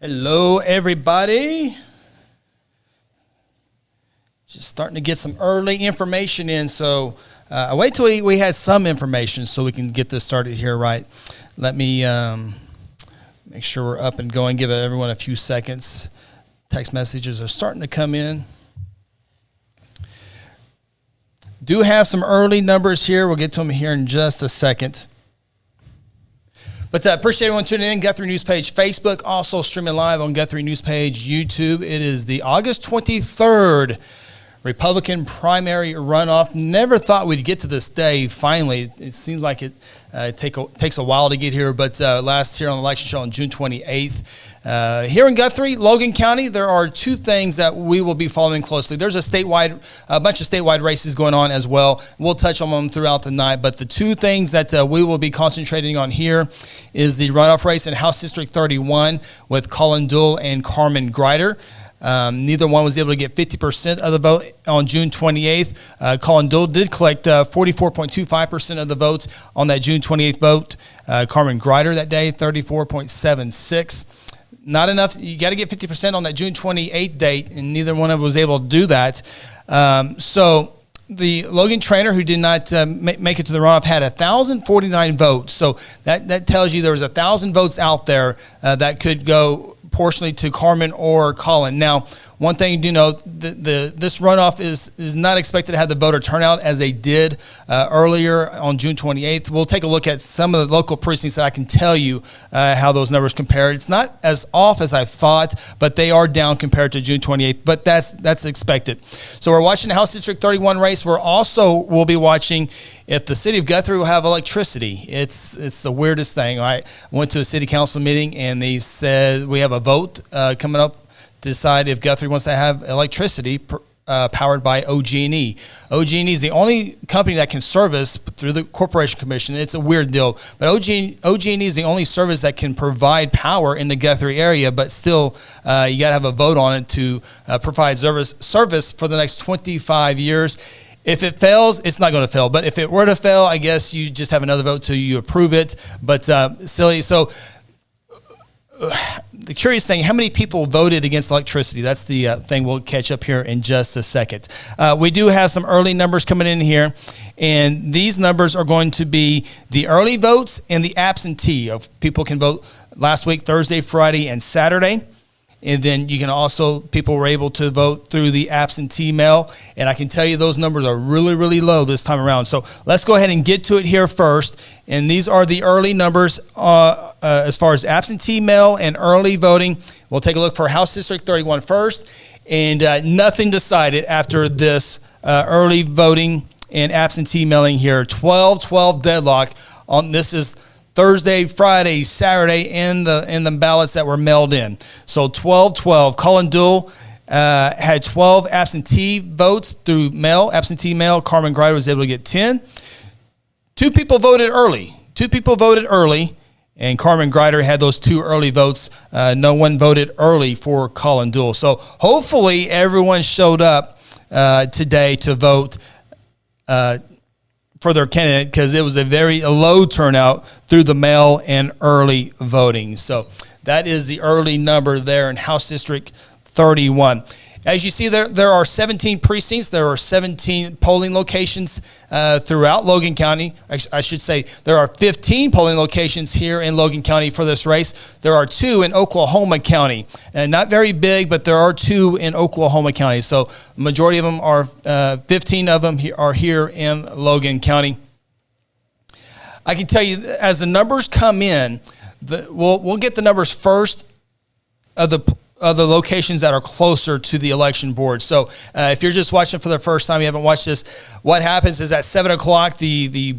Hello, everybody. Just starting to get some early information in, so I wait till we had some information so we can get this started here right. Let me make sure we're up and going. Give everyone a few seconds. Text messages are starting to come in. Do have some early numbers here. We'll get to them here in just a second. But appreciate everyone tuning in. Guthrie News Page, Facebook, also streaming live on Guthrie News Page, YouTube. It is the August 23rd Republican primary runoff. Never thought we'd get to this day. Finally, it seems like it takes a while to get here, but last here on the election show on June 28th. Here in Guthrie, Logan County, there are two things that we will be following closely. There's a bunch of statewide races going on as well. We'll touch on them throughout the night, but the two things that we will be concentrating on here is the runoff race in House District 31 with Colin Duell and Carmen Grider. Neither one was able to get 50% of the vote on June 28th. Colin Duell did collect 44.25% of the votes on that June 28th vote. Carmen Grider that day, 34.76%. Not enough. You got to get 50% on that June 28th date, and neither one of them was able to do that. So the Logan Trainer, who did not make it to the runoff, had 1,049 votes. So that tells you there was 1,000 votes out there that could go proportionally to Carmen or Colin. Now, one thing you do know, this runoff is not expected to have the voter turnout as they did earlier on June 28th. We'll take a look at some of the local precincts that I can tell you how those numbers compare. It's not as off as I thought, but they are down compared to June 28th, but that's expected. So we're watching the House District 31 race. We'll be watching if the city of Guthrie will have electricity. It's the weirdest thing. I went to a city council meeting, and they said we have a vote coming up to decide if Guthrie wants to have electricity powered by OG&E. OG&E is the only company that can service through the Corporation Commission. It's a weird deal, but OG&E is the only service that can provide power in the Guthrie area, but still you got to have a vote on it to provide service for the next 25 years. If it fails, it's not going to fail. But if it were to fail, I guess you just have another vote till you approve it. But silly. So the curious thing, how many people voted against electricity? That's the thing we'll catch up here in just a second. We do have some early numbers coming in here, and these numbers are going to be the early votes and the absentee. People can vote last week, Thursday, Friday, and Saturday. And then you can also, people were able to vote through the absentee mail. And I can tell you those numbers are really, really low this time around. So let's go ahead and get to it here first. And these are the early numbers as far as absentee mail and early voting. We'll take a look for House District 31 first. And nothing decided after this early voting and absentee mailing here. 12-12 deadlock. This is Thursday, Friday, Saturday, and the ballots that were mailed in. So 12-12. Colin Duell had 12 absentee votes through mail, absentee mail. Carmen Grider was able to get 10. Two people voted early, and Carmen Grider had those two early votes. No one voted early for Colin Duell. So hopefully everyone showed up today to vote for their candidate, because it was a very low turnout through the mail and early voting. So that is the early number there in House District 31. As you see, there are 17 precincts. There are 17 polling locations throughout Logan County. I should say there are 15 polling locations here in Logan County for this race. There are 2 in Oklahoma County. And not very big, but there are 2 in Oklahoma County. So the majority of them are, 15 of them are here in Logan County. I can tell you, as the numbers come in, we'll get the numbers first of the locations that are closer to the election board. So if you're just watching for the first time, you haven't watched this, what happens is at 7 o'clock, the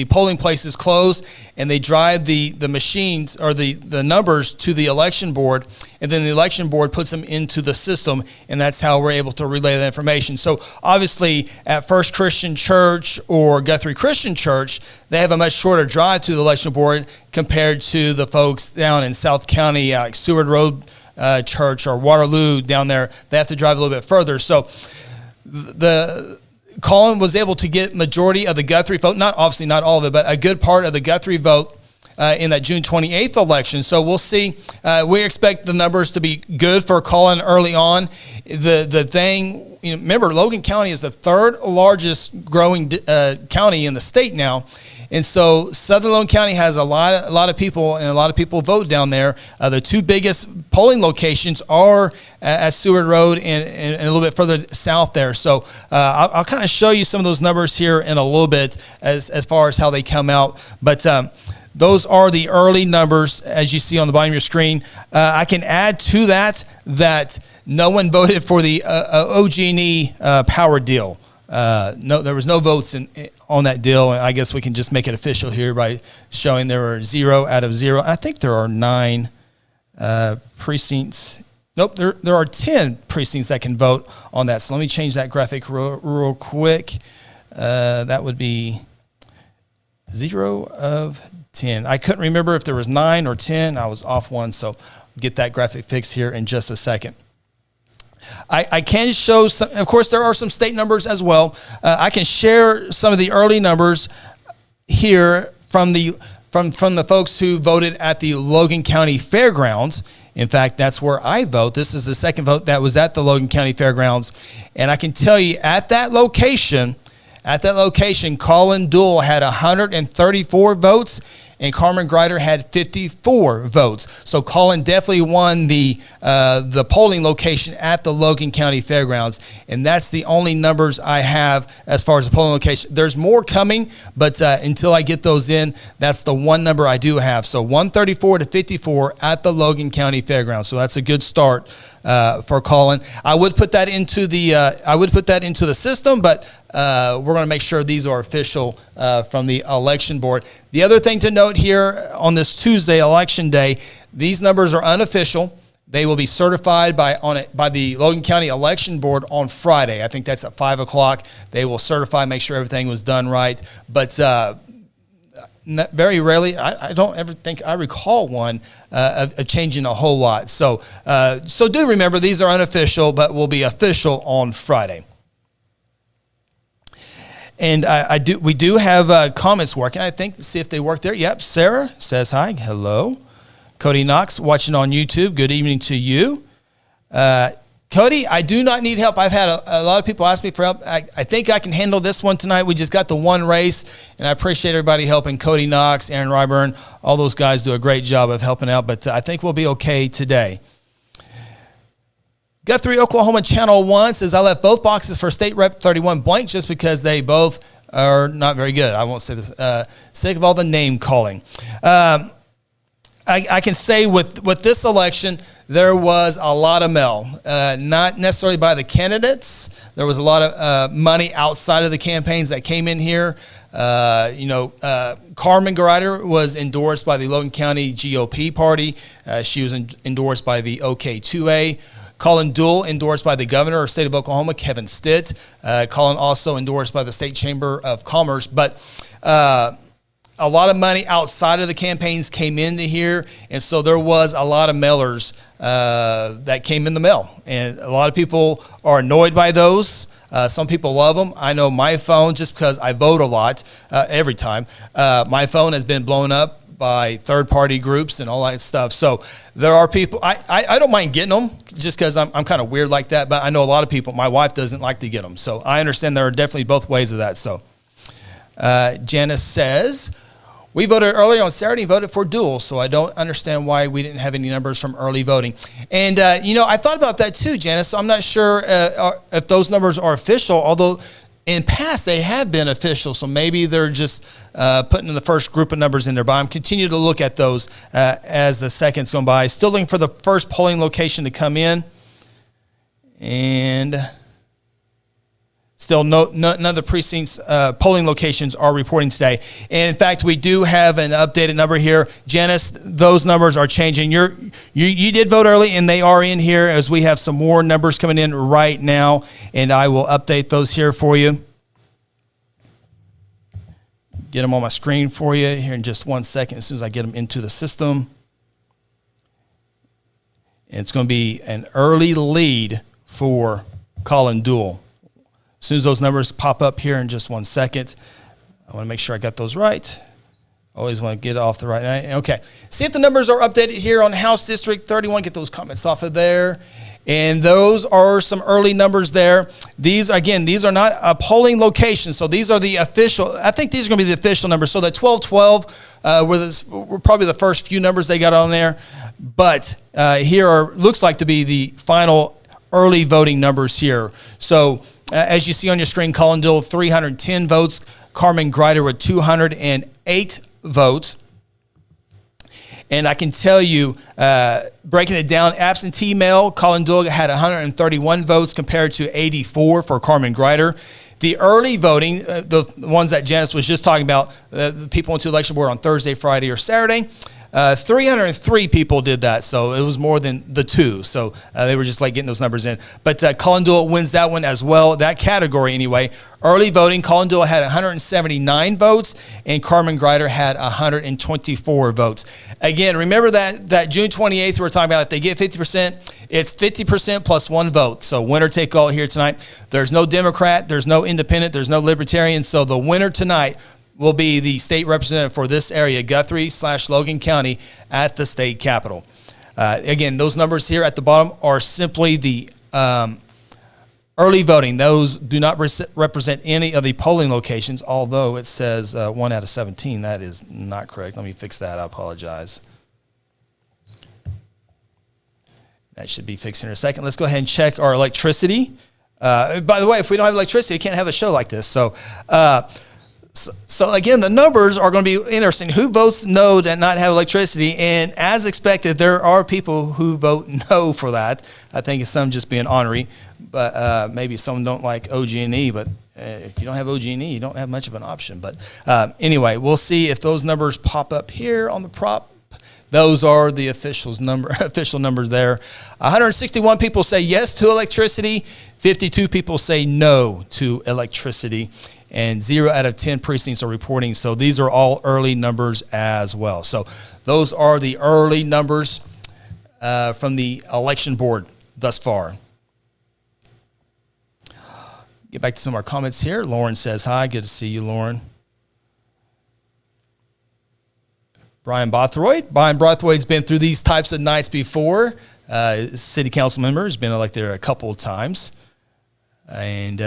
polling places close, and they drive the machines or the numbers to the election board, and then the election board puts them into the system, and that's how we're able to relay that information. So obviously at First Christian Church or Guthrie Christian Church, they have a much shorter drive to the election board compared to the folks down in South County, like Seward Road Church or Waterloo down there. They have to drive a little bit further. So Colin was able to get majority of the Guthrie vote, obviously not all of it, but a good part of the Guthrie vote in that June 28th election. So we'll see. We expect the numbers to be good for Collin early on. The thing, remember, Logan County is the third largest growing county in the state now. And so Southern Logan County has a lot of people, and a lot of people vote down there. The two biggest polling locations are at Seward Road and a little bit further south there. So I'll kind of show you some of those numbers here in a little bit as far as how they come out. But those are the early numbers, as you see on the bottom of your screen. I can add to that no one voted for the OG&E power deal. No, there was no votes on that deal. I guess we can just make it official here by showing there were 0 out of 0. I think there are 9 precincts. Nope, there are 10 precincts that can vote on that. So let me change that graphic real quick. That would be 0 of 10. I couldn't remember if there was 9 or 10. I was off one, so get that graphic fixed here in just a second. I can show some, of course, there are some state numbers as well. I can share some of the early numbers here from the folks who voted at the Logan County Fairgrounds. In fact, that's where I vote. This is the second vote that was at the Logan County Fairgrounds. And I can tell you at that location, Collin Duell had 134 votes, and Carmen Greider had 54 votes. So Collin definitely won the polling location at the Logan County Fairgrounds, and that's the only numbers I have as far as the polling location. There's more coming, but until I get those in, that's the one number I do have. So 134 to 54 at the Logan County Fairgrounds. So that's a good start for Collin. I would put that into the system, but we're going to make sure these are official from the election board. The other thing to note here on this Tuesday, Election Day, these numbers are unofficial. They will be certified by the Logan County Election Board on Friday. I think that's at 5 o'clock. They will certify, make sure everything was done right. But very rarely, I don't ever think I recall one of changing a whole lot. So do remember, these are unofficial, but will be official on Friday. And we do have comments working. I think, see if they work there. Yep, Sarah says hi. Hello. Cody Knox watching on YouTube. Good evening to you. Cody, I do not need help. I've had a lot of people ask me for help. I think I can handle this one tonight. We just got the one race, and I appreciate everybody helping. Cody Knox, Aaron Ryburn, all those guys do a great job of helping out, but I think we'll be okay today. Guthrie, Oklahoma Channel 1 says, I left both boxes for State Rep 31 blank just because they both are not very good. I won't say this. Sake of all the name calling. I can say with this election, there was a lot of mail, not necessarily by the candidates. There was a lot of money outside of the campaigns that came in here. Carmen Greider was endorsed by the Logan County GOP party. She was endorsed by the OK2A. Collin Duell endorsed by the governor of the state of Oklahoma, Kevin Stitt. Collin also endorsed by the State Chamber of Commerce. But a lot of money outside of the campaigns came into here, and so there was a lot of mailers that came in the mail. And a lot of people are annoyed by those. Some people love them. I know my phone, just because I vote a lot every time, my phone has been blown up by third-party groups and all that stuff. So there are people, I don't mind getting them just because I'm kind of weird like that, but I know a lot of people, my wife doesn't like to get them. So I understand there are definitely both ways of that. So Janice says, we voted earlier on Saturday and voted for Duell, so I don't understand why we didn't have any numbers from early voting. And, I thought about that too, Janice, so I'm not sure if those numbers are official, although in past, they have been official, so maybe they're just putting in the first group of numbers in there. But I'm continuing to look at those as the seconds go by. Still looking for the first polling location to come in. And still none of the precincts polling locations are reporting today. And in fact, we do have an updated number here. Janice, those numbers are changing. You did vote early, and they are in here as we have some more numbers coming in right now, and I will update those here for you. Get them on my screen for you here in just 1 second as soon as I get them into the system. And it's going to be an early lead for Collin Duell. As soon as those numbers pop up here in just 1 second, I want to make sure I got those right. Always want to get off the right night. Okay. See if the numbers are updated here on House District 31. Get those comments off of there. And those are some early numbers there. These are not a polling location. So these are the official. I think these are going to be the official numbers. So the 1212 were probably the first few numbers they got on there. But looks like to be the final early voting numbers here. So as you see on your screen, Collindale 310 votes. Carmen Greider with 208 votes. And I can tell you, breaking it down, absentee mail, Collindale had 131 votes compared to 84 for Carmen Greider. The early voting, the ones that Janice was just talking about, the people went to the election board on Thursday, Friday, or Saturday. 303 people did that, so it was more than the two. So they were just like getting those numbers in. But Collindale wins that one as well, that category anyway. Early voting, Collindale had 179 votes, and Carmen Greider had 124 votes. Again, remember that June 28th we were talking about, if they get 50%, it's 50% plus one vote. So winner take all here tonight. There's no Democrat, there's no independent, there's no Libertarian. So the winner tonight will be the state representative for this area, Guthrie/Logan County, at the state capitol. Again, those numbers here at the bottom are simply the early voting. Those do not represent any of the polling locations, although it says 1 out of 17. That is not correct. Let me fix that. I apologize. That should be fixed in a second. Let's go ahead and check our electricity. By the way, if we don't have electricity, we can't have a show like this. So again, the numbers are going to be interesting. Who votes no to not have electricity? And as expected, there are people who vote no for that. I think it's some just being ornery, but maybe some don't like OG&E. But if you don't have OG&E, you don't have much of an option. But anyway, we'll see if those numbers pop up here on the prop. Those are the official numbers there. 161 people say yes to electricity. 52 people say no to electricity. And 0 out of 10 precincts are reporting. So these are all early numbers as well. So those are the early numbers from the election board thus far. Get back to some of our comments here. Lauren says hi. Good to see you, Lauren. Brian Bothroyd's been through these types of nights before. City council member, has been elected a couple of times. And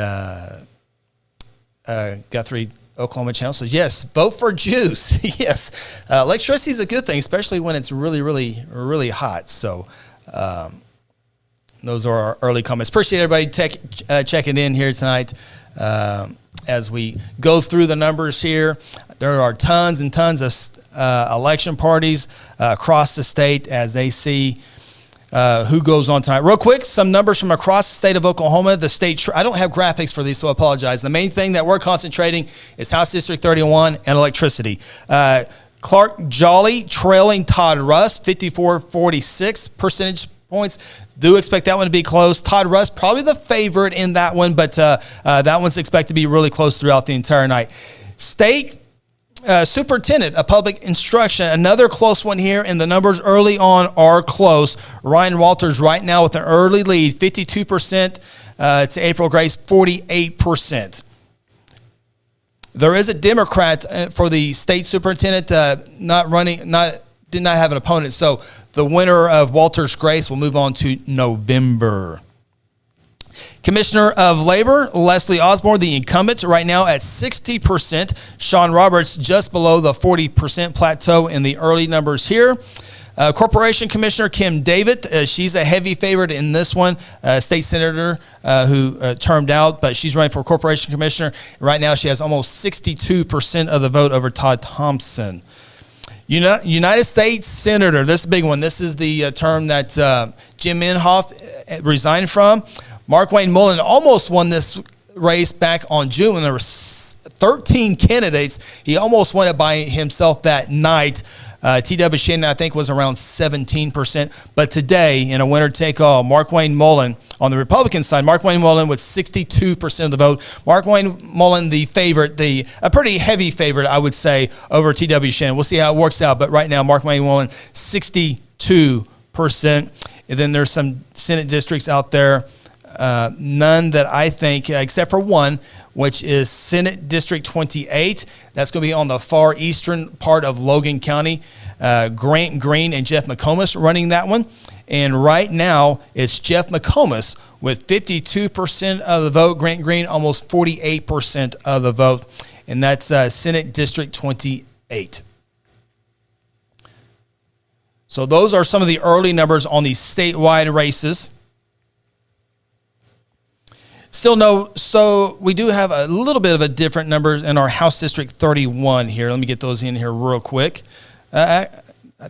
Guthrie, Oklahoma Channel says, yes, vote for juice. Yes, electricity is a good thing, especially when it's really, really, really hot. So those are our early comments. Appreciate everybody checking in here tonight as we go through the numbers here. There are tons and tons of election parties across the state as they see who goes on tonight. Real quick, some numbers from across the state of Oklahoma. The state, I don't have graphics for these, so I apologize. The main thing that we're concentrating is House District 31 and electricity. Clark Jolly trailing Todd Russ, 54-46 percentage points. Do expect that one to be close. Todd Russ, probably the favorite in that one, but that one's expected to be really close throughout the entire night. State Superintendent of Public Instruction, another close one here, and the numbers early on are close. Ryan Walters right now with an early lead, 52% to April Grace, 48%. There is a Democrat for the state superintendent did not have an opponent, so the winner of Walters Grace will move on to November. Commissioner of Labor, Leslie Osborne, the incumbent, right now at 60%. Sean Roberts just below the 40% plateau in the early numbers here. Corporation Commissioner Kim David, she's a heavy favorite in this one. State Senator who termed out, but she's running for Corporation Commissioner. Right now she has almost 62% of the vote over Todd Thompson. United States Senator, this is a big one. This is the term that Jim Inhofe resigned from. Mark Wayne Mullen almost won this race back on June when there were 13 candidates. He almost won it by himself that night. T.W. Shannon, I think, was around 17%. But today, in a winner-take-all, Mark Wayne Mullen, on the Republican side, Mark Wayne Mullen with 62% of the vote. Mark Wayne Mullen, the favorite, a pretty heavy favorite, I would say, over T.W. Shannon. We'll see how it works out. But right now, Mark Wayne Mullen, 62%. And then there's some Senate districts out there. None that I think, except for one, which is Senate District 28. That's going to be on the far eastern part of Logan County. Grant Green and Jeff McComas running that one. And right now, it's Jeff McComas with 52% of the vote. Grant Green, almost 48% of the vote. And that's Senate District 28. So those are some of the early numbers on these statewide races. Still no, so we do have a little bit of a different number in our House District 31 here. Let me get those in here real quick.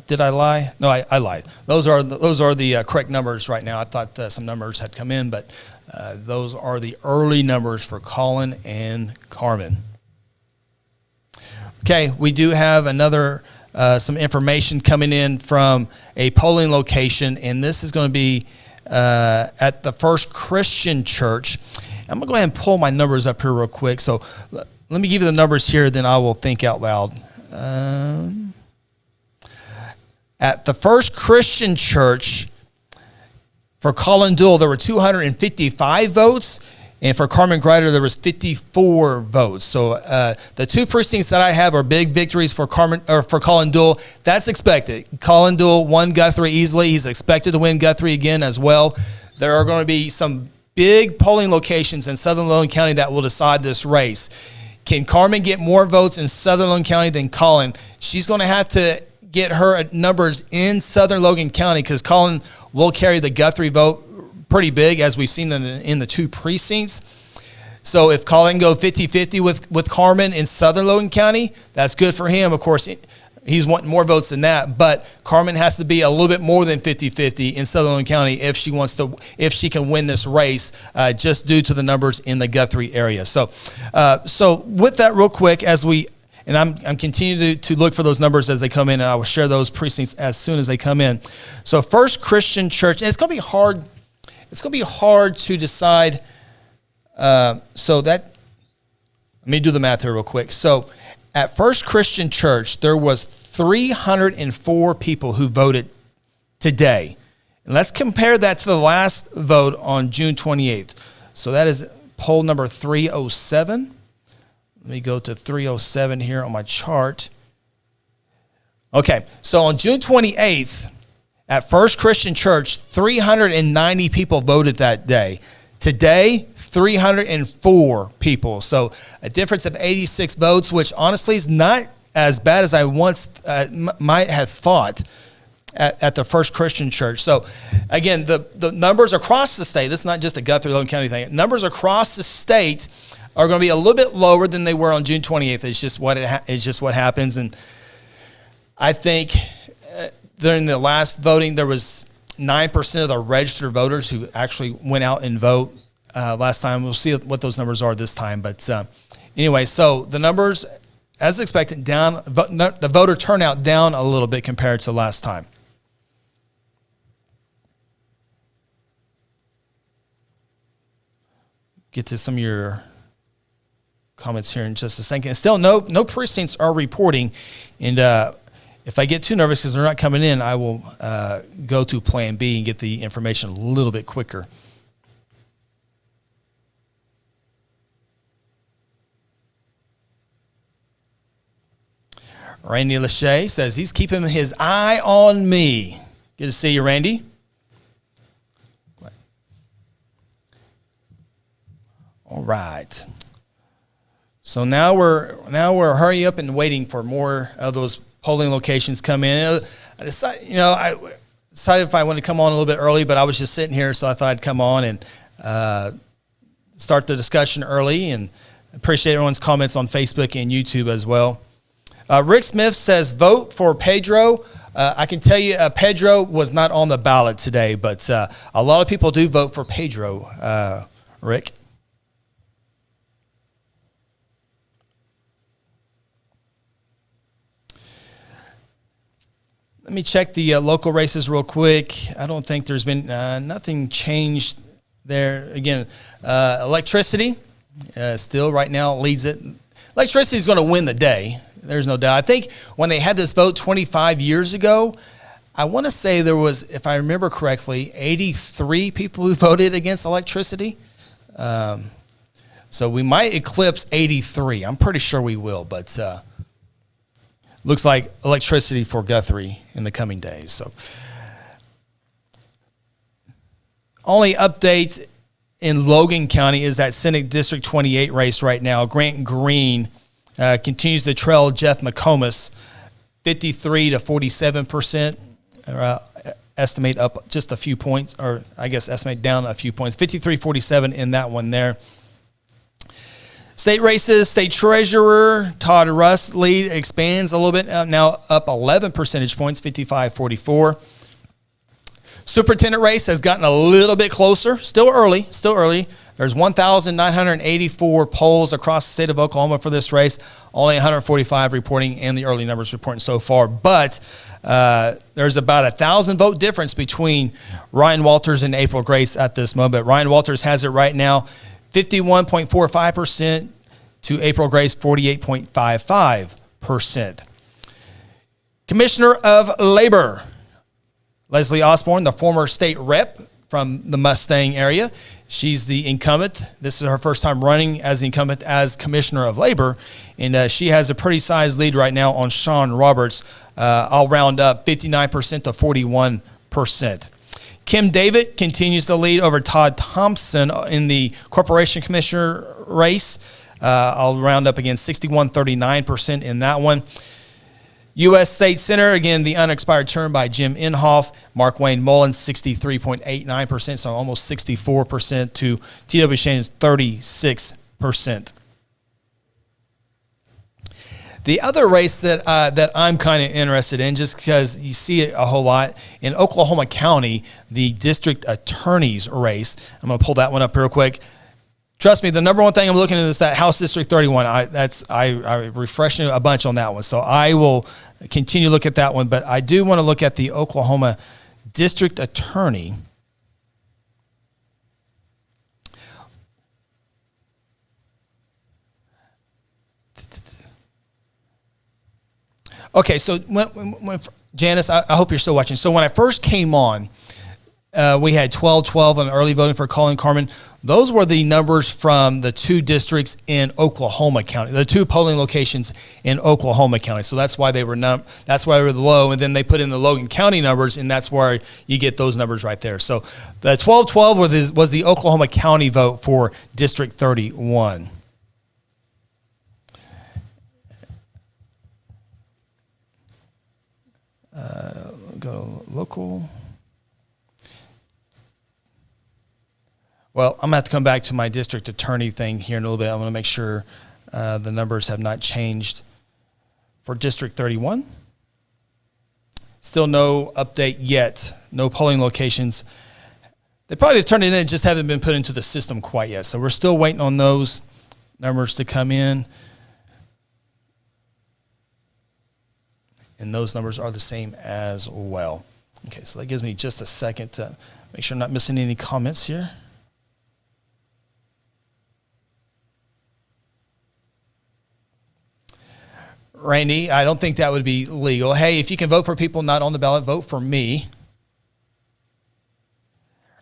Did I lie? No, I lied. Those are the correct numbers right now. I thought some numbers had come in, but those are the early numbers for Collin and Carmen. Okay, we do have another some information coming in from a polling location, and this is going to be at the First Christian Church. I'm going to go ahead and pull my numbers up here real quick. So let me give you the numbers here, then I will think out loud. At the First Christian Church, for Collin Duell, there were 255 votes. And for Carmen Greider, there was 54 votes. So the two precincts that I have are big victories for Collin Duell. That's expected. Collin Duell won Guthrie easily. He's expected to win Guthrie again as well. There are going to be some big polling locations in Southern Logan County that will decide this race. Can Carmen get more votes in Southern Logan County than Collin? She's going to have to get her numbers in Southern Logan County because Collin will carry the Guthrie vote pretty big, as we've seen in the two precincts. So if Collin go 50-50 with Carmen in Southern Logan County, that's good for him. Of course, he's wanting more votes than that, but Carmen has to be a little bit more than 50-50 in Southern Logan County if she can win this race, just due to the numbers in the Guthrie area. So with that, real quick, I'm continuing to look for those numbers as they come in, and I will share those precincts as soon as they come in. So First Christian Church, and it's going to be hard. It's going to be hard to decide. Let me do the math here real quick. So at First Christian Church, there was 304 people who voted today. And let's compare that to the last vote on June 28th. So that is poll number 307. Let me go to 307 here on my chart. Okay, so on June 28th, at First Christian Church, 390 people voted that day. Today, 304 people. So a difference of 86 votes, which honestly is not as bad as I once might have thought at the First Christian Church. So again, the numbers across the state, this is not just a Guthrie Logan County thing, numbers across the state are going to be a little bit lower than they were on June 28th. It's just what happens. And I think during the last voting, there was 9% of the registered voters who actually went out and vote last time. We'll see what those numbers are this time. But anyway, so the numbers, as expected, down. The voter turnout down a little bit compared to last time. Get to some of your comments here in just a second. Still, no precincts are reporting, and if I get too nervous because they're not coming in, I will go to Plan B and get the information a little bit quicker. Randy Lachey says he's keeping his eye on me. Good to see you, Randy. All right. So now we're hurrying up and waiting for more of those polling locations come in. I decided if I wanted to come on a little bit early, but I was just sitting here, so I thought I'd come on and start the discussion early, and appreciate everyone's comments on Facebook and YouTube as well. Rick Smith says, vote for Pedro. I can tell you Pedro was not on the ballot today, but a lot of people do vote for Pedro, Rick. Let me check the local races real quick. I don't think there's been nothing changed there. Again, electricity still right now leads it. Electricity is going to win the day. There's no doubt. I think when they had this vote 25 years ago, I want to say there was, if I remember correctly, 83 people who voted against electricity. So we might eclipse 83. I'm pretty sure we will, but looks like electricity for Guthrie in the coming days. So only update in Logan County is that Senate District 28 race right now. Grant Green continues to trail Jeff McComas, 53 to 47%. Estimate up just a few points, or I guess estimate down a few points. 53-47 in that one there. State races, state treasurer Todd Russ lead expands a little bit, now up 11 percentage points, 55-44. Superintendent race has gotten a little bit closer, still early. There's 1,984 polls across the state of Oklahoma for this race, only 145 reporting and the early numbers reporting so far. But there's about 1,000 vote difference between Ryan Walters and April Grace at this moment. Ryan Walters has it right now, 51.45% to April Grace, 48.55%. Commissioner of Labor, Leslie Osborne, the former state rep from the Mustang area. She's the incumbent. This is her first time running as the incumbent as Commissioner of Labor, and she has a pretty sized lead right now on Sean Roberts. I'll round up 59% to 41%. Kim David continues to lead over Todd Thompson in the Corporation Commissioner race. I'll round up again 61-39% in that one. U.S. State Senator, again, the unexpired term by Jim Inhofe. Mark Wayne Mullins, 63.89%, so almost 64% to T.W. Shannon's 36%. The other race that I'm kind of interested in, just because you see it a whole lot, in Oklahoma County, the district attorney's race. I'm going to pull that one up real quick. Trust me, the number one thing I'm looking at is that House District 31. I refreshed a bunch on that one, so I will continue to look at that one. But I do want to look at the Oklahoma District Attorney. Okay, so when Janice, I hope you're still watching. So when I first came on, we had 12-12 on early voting for Colin Carmen. Those were the numbers from the two districts in Oklahoma County, the two polling locations in Oklahoma County. So that's why they were low, and then they put in the Logan County numbers, and that's where you get those numbers right there. So the 12-12 was the Oklahoma County vote for District 31. Go to local. Well, I'm going to have to come back to my district attorney thing here in a little bit. I want to make sure the numbers have not changed for District 31. Still no update yet. No polling locations. They probably have turned it in, just haven't been put into the system quite yet. So we're still waiting on those numbers to come in. And those numbers are the same as well. Okay, so that gives me just a second to make sure I'm not missing any comments here. Randy, I don't think that would be legal. Hey, if you can vote for people not on the ballot, vote for me.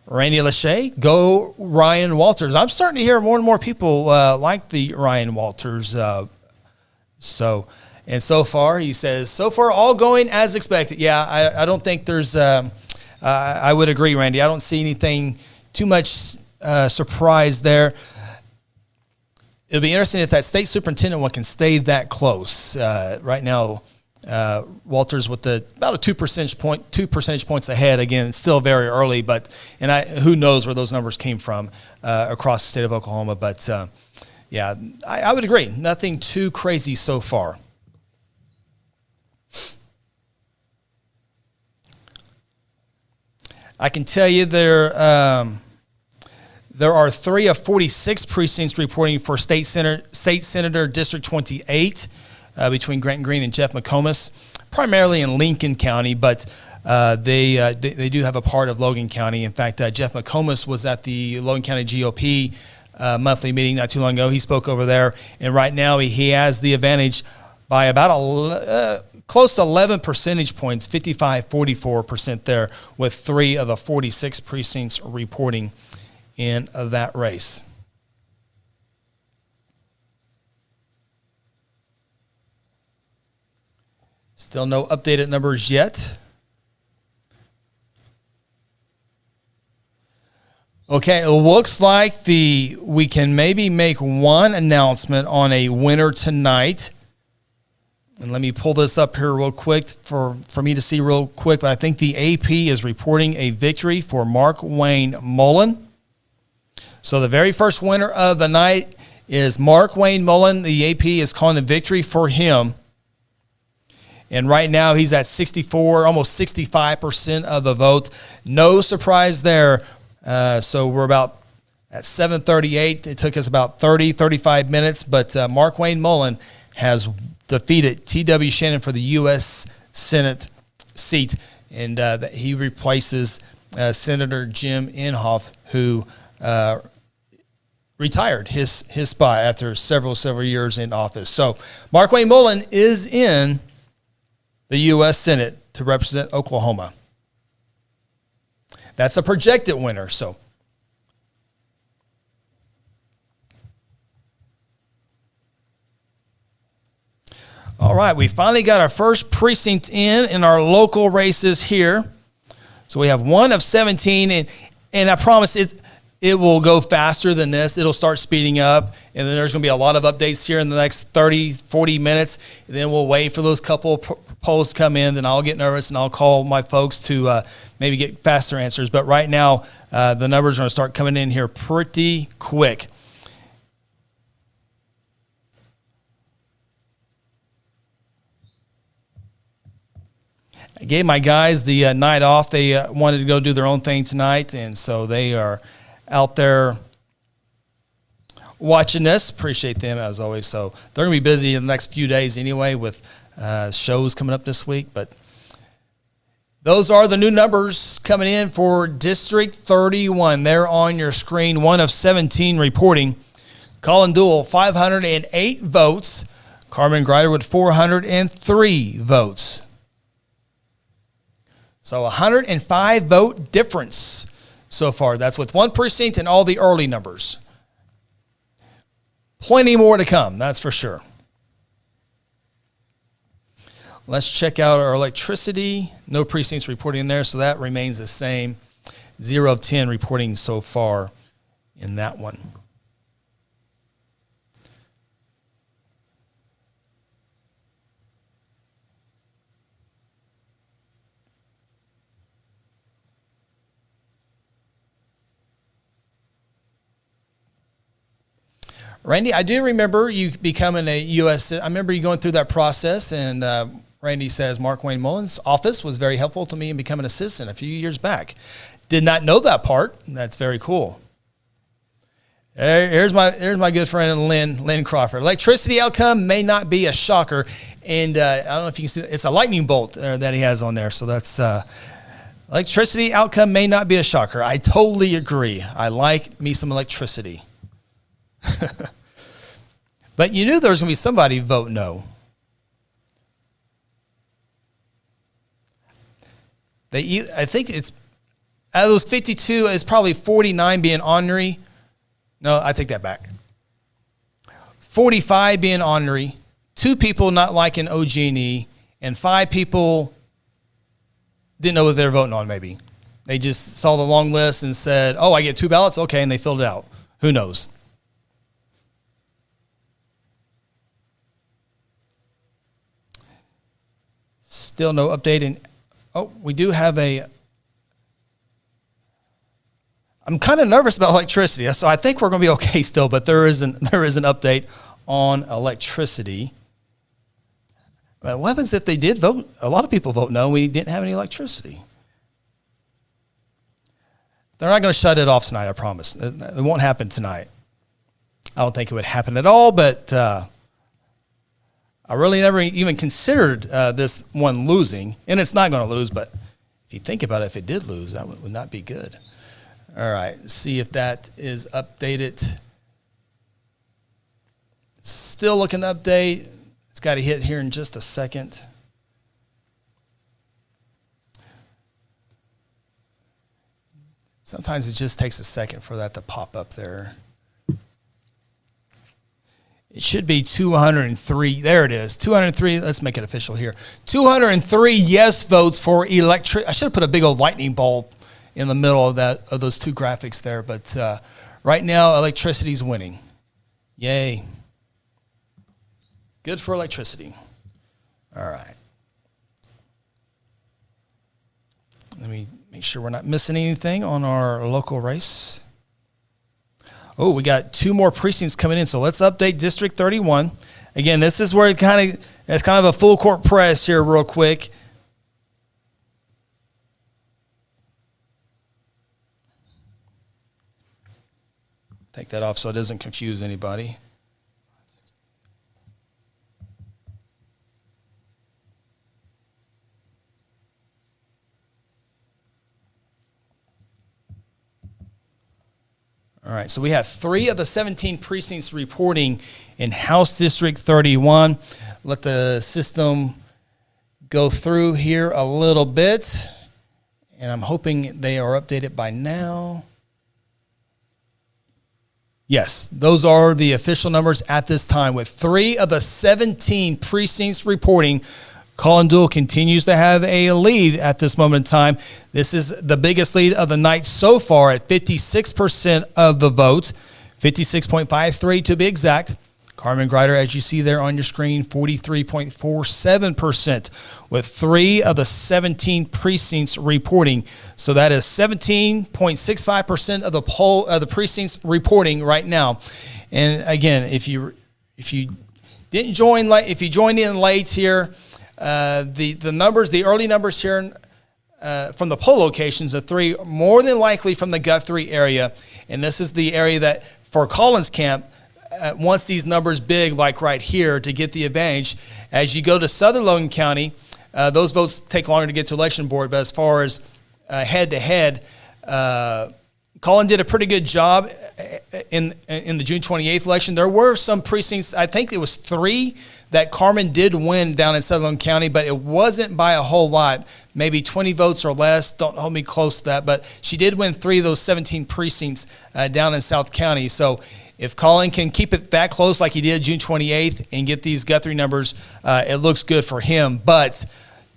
Randy Lachey, go Ryan Walters. I'm starting to hear more and more people like the Ryan Walters. And so far, he says, so far all going as expected. Yeah, I don't think there's, I would agree, Randy. I don't see anything too much surprise there. It'll be interesting if that state superintendent one can stay that close. Right now, Walters with about a 2 percentage points ahead. Again, it's still very early, but who knows where those numbers came from across the state of Oklahoma. But yeah, I would agree. Nothing too crazy so far. I can tell you there are 3 of 46 precincts reporting for State Senator District 28 between Grant Green and Jeff McComas, primarily in Lincoln County, but they do have a part of Logan County. In fact, Jeff McComas was at the Logan County GOP monthly meeting not too long ago. He spoke over there, and right now he has the advantage by about close to 11 percentage points, 55-44% there, with 3 of the 46 precincts reporting in that race. Still no updated numbers yet. Okay, it looks like we can maybe make one announcement on a winner tonight. And let me pull this up here real quick for me to see real quick. But I think the AP is reporting a victory for Mark Wayne Mullen. So the very first winner of the night is Mark Wayne Mullen. The AP is calling a victory for him. And right now he's at 64, almost 65% of the vote. No surprise there. So we're about at 7:38. It took us about 35 minutes. But Mark Wayne Mullen has defeated T.W. Shannon for the U.S. Senate seat. And he replaces Senator Jim Inhofe, who retired his spot after several years in office. So Mark Wayne Mullen is in the U.S. Senate to represent Oklahoma. That's a projected winner. So all right, we finally got our first precinct in our local races here. So we have 1 of 17, and I promise it will go faster than this. It'll start speeding up, and then there's going to be a lot of updates here in the next 30, 40 minutes. And then we'll wait for those couple polls to come in. Then I'll get nervous, and I'll call my folks to maybe get faster answers. But right now, the numbers are going to start coming in here pretty quick. I gave my guys the night off. They wanted to go do their own thing tonight, and so they are out there watching this. Appreciate them as always. So they're going to be busy in the next few days anyway with shows coming up this week. But those are the new numbers coming in for District 31. They're on your screen. 1 of 17 reporting. Colin Duell, 508 votes. Carmen Greider with 403 votes. So 105 vote difference so far. That's with one precinct and all the early numbers. Plenty more to come, that's for sure. Let's check out our electricity. No precincts reporting in there, so that remains the same. 0 of 10 reporting so far in that one. Randy, I do remember you becoming a U.S. I remember you going through that process, and Randy says Mark Wayne Mullen's office was very helpful to me in becoming a citizen a few years back. Did not know that part. That's very cool. Here's my good friend Lynn Crawford. Electricity outcome may not be a shocker, and I don't know if you can see it's a lightning bolt that he has on there. So that's electricity outcome may not be a shocker. I totally agree. I like me some electricity. But you knew there was going to be somebody vote no. I think it's out of those 52, it's probably 49 being ornery. No, I take that back. 45 being ornery, 2 people not liking OG&E, and 5 people didn't know what they were voting on maybe. They just saw the long list and said, oh, I get 2 ballots? Okay, and they filled it out. Who knows? Still no update. We do have I'm kind of nervous about electricity, so I think we're going to be okay still, but there is an update on electricity. But what happens if they did vote? A lot of people vote no, and we didn't have any electricity. They're not going to shut it off tonight, I promise. It won't happen tonight. I don't think it would happen at all, but I really never even considered this one losing, and it's not going to lose, but if you think about it, if it did lose, that would not be good. All right, see if that is updated. Still looking to update. It's got to hit here in just a second. Sometimes it just takes a second for that to pop up there. It should be 203. There it is. 203. Let's make it official here. 203 yes votes for electric. I should have put a big old lightning bulb in the middle of those two graphics there. But right now, electricity's winning. Yay. Good for electricity. All right. Let me make sure we're not missing anything on our local race. Oh, we got 2 more precincts coming in. So let's update District 31. Again, this is where it's kind of a full court press here real quick. Take that off so it doesn't confuse anybody. All right, so we have 3 of the 17 precincts reporting in House District 31. Let the system go through here a little bit, and I'm hoping they are updated by now. Yes, those are the official numbers at this time, with 3 of the 17 precincts reporting. Colin Duell continues to have a lead at this moment in time. This is the biggest lead of the night so far at 56% of the vote, 56.53 to be exact. Carmen Greider, as you see there on your screen, 43.47%, with 3 of the 17 precincts reporting. So that is 17.65% of the precincts reporting right now. And again, if you didn't join late, if you joined in late here, the numbers, the early numbers here from the poll locations, the 3 more than likely from the Guthrie area, and this is the area that for Colin's camp wants these numbers big, like right here, to get the advantage. As you go to Southern Logan County, those votes take longer to get to election board, but as far as head to head, Colin did a pretty good job in the June 28th election. There were some precincts, I think it was 3 that Carmen did win down in Sutherland County, but it wasn't by a whole lot, maybe 20 votes or less. Don't hold me close to that, but she did win 3 of those 17 precincts down in South County. So if Colin can keep it that close like he did June 28th and get these Guthrie numbers, it looks good for him. But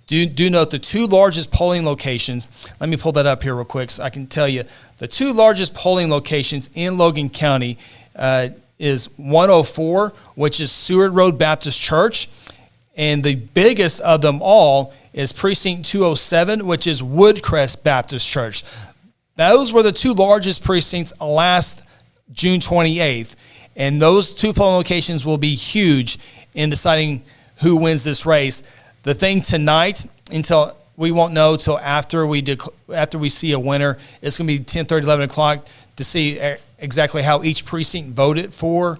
do note the 2 largest polling locations. Let me pull that up here real quick so I can tell you. The 2 largest polling locations in Logan County is 104, which is Seward Road Baptist Church, and the biggest of them all is Precinct 207, which is Woodcrest Baptist Church. Those were the 2 largest precincts last June 28th, and those 2 polling locations will be huge in deciding who wins this race. The thing tonight, until we won't know till after we see a winner, it's going to be 10:30, 11 o'clock to see exactly how each precinct voted for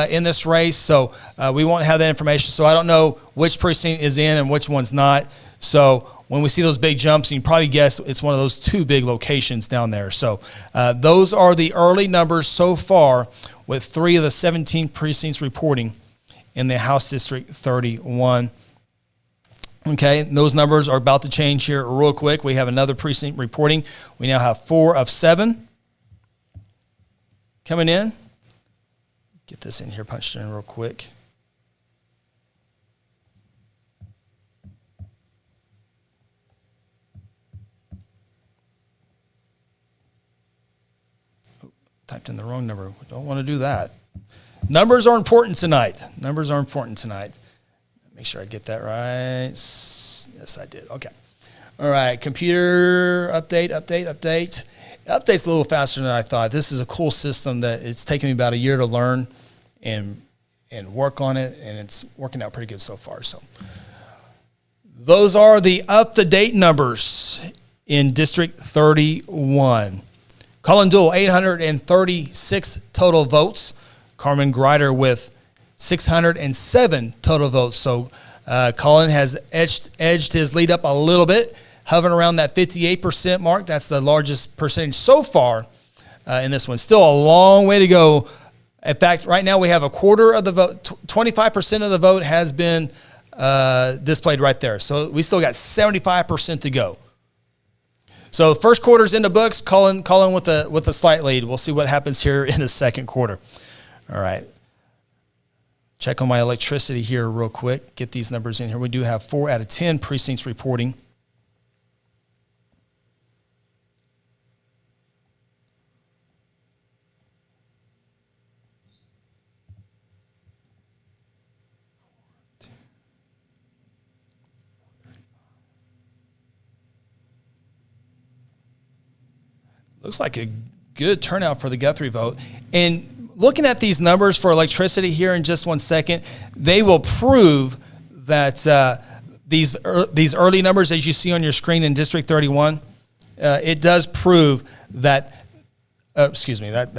in this race. So we won't have that information. So I don't know which precinct is in and which one's not. So when we see those big jumps, you can probably guess it's one of those 2 big locations down there. So those are the early numbers so far, with 3 of the 17 precincts reporting in the House District 31. Okay, those numbers are about to change here real quick. We have another precinct reporting. We now have 4 of 7 coming in. Get this in here punched in real quick. Oh, typed in the wrong number. We don't want to do that. Numbers are important tonight. Numbers are important tonight. Make sure I get that right. Yes, I did. Okay. All right. Computer update. Update's a little faster than I thought. This is a cool system that it's taken me about a year to learn and work on it, and it's working out pretty good so far. So those are the up-to-date numbers in District 31. Colin Duell, 836 total votes. Carmen Greider with 607 total votes. So Colin has edged his lead up a little bit, hovering around that 58% mark. That's the largest percentage so far in this one. Still a long way to go. In fact, right now we have a quarter of the vote, 25% of the vote has been displayed right there. So we still got 75% to go. So first quarter's in the books. Colin with a slight lead. We'll see what happens here in the second quarter. All right. Check on my electricity here real quick. Get these numbers in here. We do have 4 out of 10 precincts reporting. Looks like a good turnout for the Guthrie vote. And looking at these numbers for electricity here in just 1 second, they will prove that these early numbers, as you see on your screen in District 31, it does prove that. Excuse me, that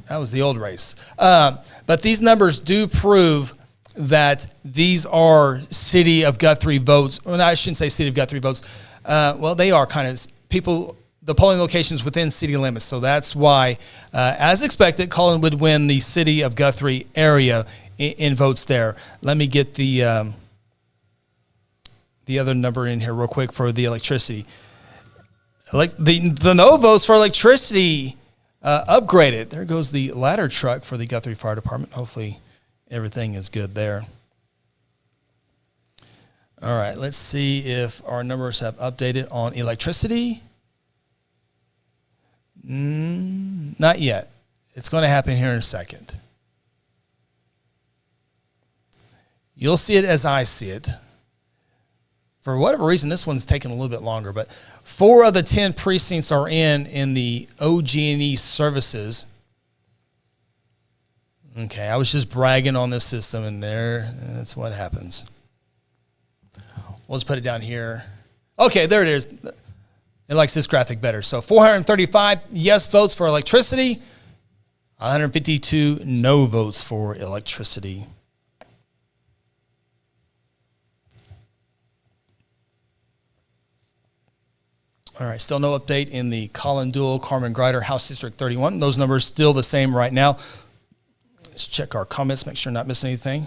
was the old race. But these numbers do prove that these are City of Guthrie votes. Well, I shouldn't say City of Guthrie votes. Well, they are kind of people. The polling locations within city limits. So that's why, as expected, Colin would win the City of Guthrie area in votes there. Let me get the other number in here real quick for the electricity. The no votes for electricity upgraded. There goes the ladder truck for the Guthrie Fire Department. Hopefully everything is good there. All right, let's see if our numbers have updated on electricity. Not yet. It's going to happen here in a second. You'll see it as I see it. For whatever reason, this one's taking a little bit longer, but 4 of the 10 precincts are in the OG&E services. Okay, I was just bragging on this system, and that's what happens. We'll just put it down here. Okay, there it is. It likes this graphic better. So 435 yes votes for electricity, 152 no votes for electricity. All right, still no update in the Colin Duell, Carmen Greider, House District 31. Those numbers still the same right now. Let's check our comments, make sure I'm not missing anything.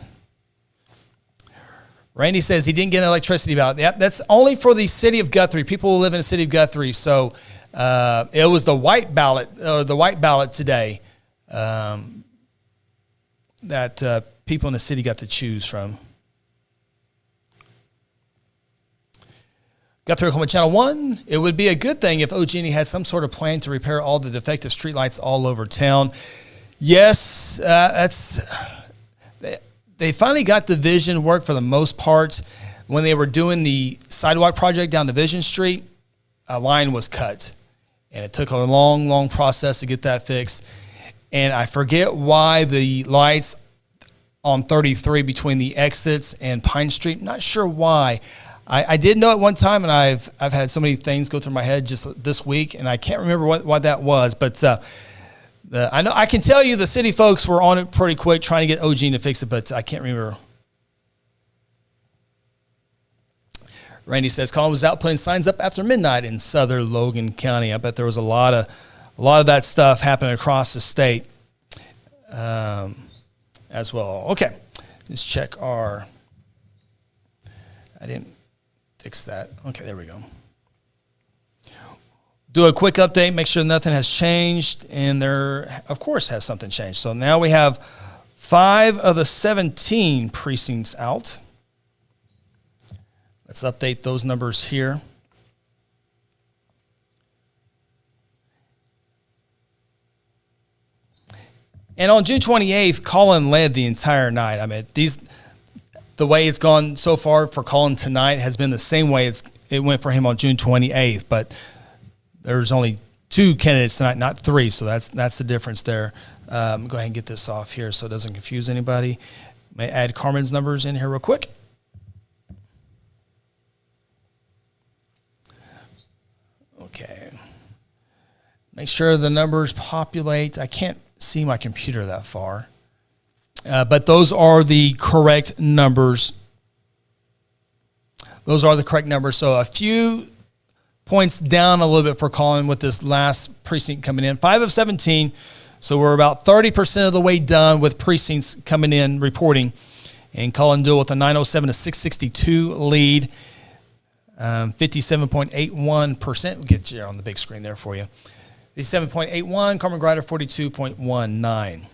Randy says he didn't get an electricity ballot. Yep, that's only for the City of Guthrie, people who live in the City of Guthrie. So it was the white ballot today that people in the city got to choose from. Guthrie, Oklahoma Channel 1. It would be a good thing if OG&E had some sort of plan to repair all the defective streetlights all over town. Yes, they finally got the vision work for the most part. When they were doing the sidewalk project down Division Street, a line was cut. And it took a long, long process to get that fixed. And I forget why the lights on 33 between the exits and Pine Street, not sure why. I did know at one time, and I've had so many things go through my head just this week, and I can't remember what that was. But I know I can tell you the city folks were on it pretty quick trying to get OG to fix it, but I can't remember. Randy says Colin was out putting signs up after midnight in southern Logan County. I bet there was a lot of that stuff happening across the state as well. Okay, let's check our. I didn't fix that. Okay, there we go. Do a quick update, make sure nothing has changed, and there, of course, has something changed. So now we have 5 of the 17 precincts out. Let's update those numbers here. And on June 28th, Colin led the entire night. I mean, the way it's gone so far for Colin tonight has been the same way it went for him on June 28th, but there's only 2 candidates tonight, not 3, so that's the difference there. Go ahead and get this off here so it doesn't confuse anybody. May add Carmen's numbers in here real quick. Okay. Make sure the numbers populate. I can't see my computer that far. But those are the correct numbers. Those are the correct numbers. So a few points down a little bit for Colin with this last precinct coming in. 5 of 17. So we're about 30% of the way done with precincts coming in reporting. And Colin Duell with a 907 to 662 lead. 57.81%. We'll get you on the big screen there for you. 57.81. Carmen Grider, 42.19.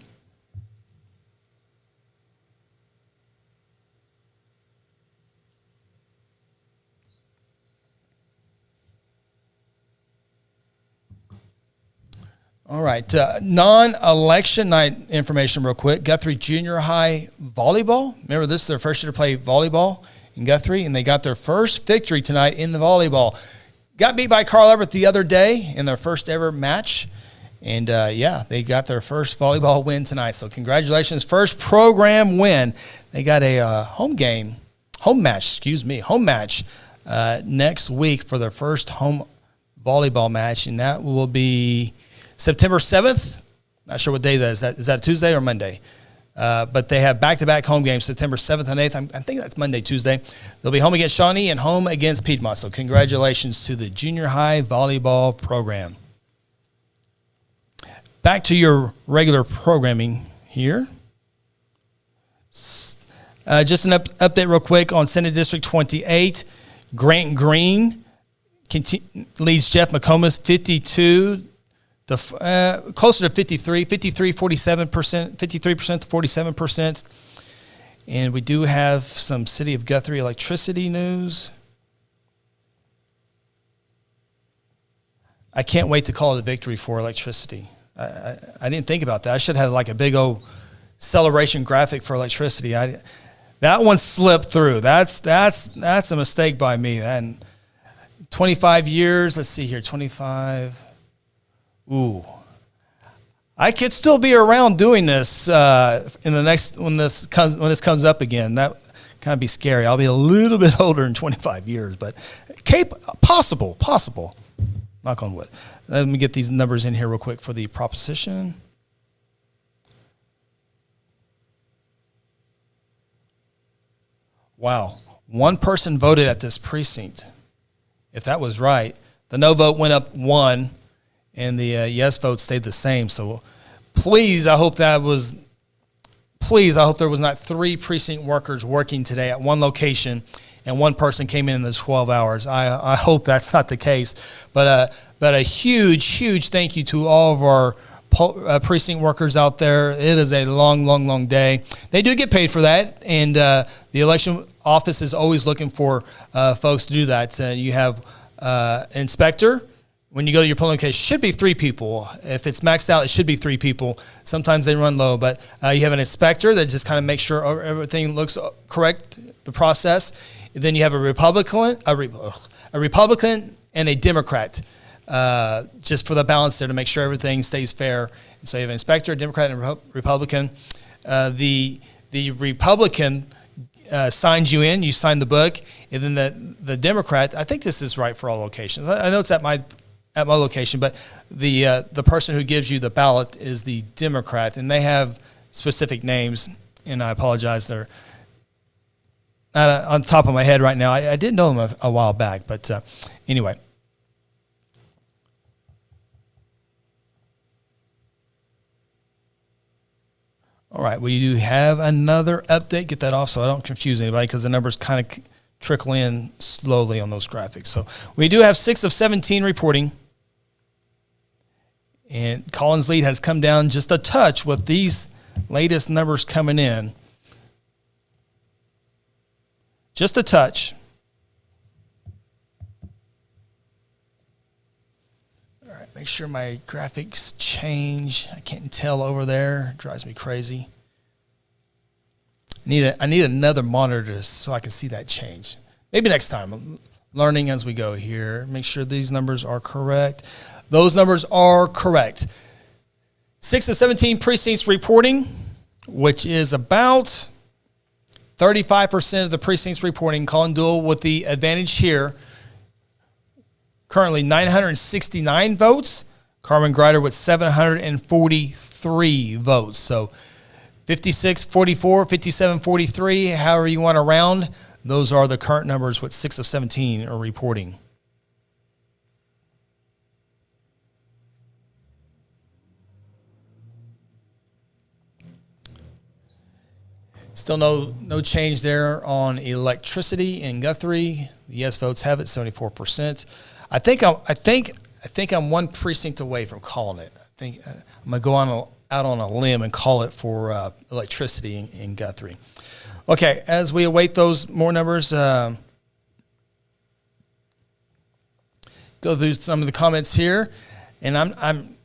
All right, non-election night information real quick. Guthrie Junior High Volleyball. Remember, this is their first year to play volleyball in Guthrie, and they got their first victory tonight in the volleyball. Got beat by Carl Everett the other day in their first ever match. And, they got their first volleyball win tonight. So congratulations, first program win. They got a home match next week for their first home volleyball match, and that will be September 7th. Not sure what day that is. Is that a Tuesday or Monday? But they have back-to-back home games, September 7th and 8th. I think that's Monday, Tuesday. They'll be home against Shawnee and home against Piedmont. So congratulations to the junior high volleyball program. Back to your regular programming here. Just an update real quick on Senate District 28. Grant Green leads Jeff McComas 52. Closer to 53%, 53% to 47%. And we do have some City of Guthrie electricity news. I can't wait to call it a victory for electricity. I didn't think about that. I should have like a big old celebration graphic for electricity. That one slipped through. That's a mistake by me. And 25 years, let's see here, 25. Ooh, I could still be around doing this in the next when this comes up again. That kind of be scary. I'll be a little bit older in 25 years, but possible. Knock on wood. Let me get these numbers in here real quick for the proposition. Wow, one person voted at this precinct. If that was right, the no vote went up 1. And the yes vote stayed the same. So please, I hope there was not 3 precinct workers working today at one location and one person came in the 12 hours. I hope that's not the case. But a huge thank you to all of our precinct workers out there. It is a long day. They do get paid for that. And the election office is always looking for folks to do that. You have inspector. When you go to your polling location, it should be 3 people. If it's maxed out, it should be 3 people. Sometimes they run low, but you have an inspector that just kind of makes sure everything looks correct, the process. Then you have a Republican, and a Democrat, just for the balance there to make sure everything stays fair. So you have an inspector, a Democrat, and a Republican. The Republican signs you in, you sign the book, and then the Democrat. I think this is right for all locations. I know it's at my location, but the person who gives you the ballot is the Democrat, and they have specific names, and I apologize, they're not on top of my head right now. I did know them a while back, but anyway. All right, we do have another update. Get that off so I don't confuse anybody because the numbers kind of trickle in slowly on those graphics. So we do have 6 of 17 reporting. And Collins' lead has come down just a touch with these latest numbers coming in. Just a touch. All right, make sure my graphics change. I can't tell over there. It drives me crazy. I need another monitor so I can see that change. Maybe next time. I'm learning as we go here. Make sure these numbers are correct. Those numbers are correct. 6 of 17 precincts reporting, which is about 35% of the precincts reporting. Colin Duell with the advantage here. Currently 969 votes. Carmen Grider with 743 votes. So 56-44, 57-43, however you want to round. Those are the current numbers with 6 of 17 are reporting. Still no change there on electricity in Guthrie. The yes votes have it, 74%. I think I'm one precinct away from calling it. I think I'm gonna go out on a limb and call it for electricity in Guthrie. Okay, as we await those more numbers, go through some of the comments here, and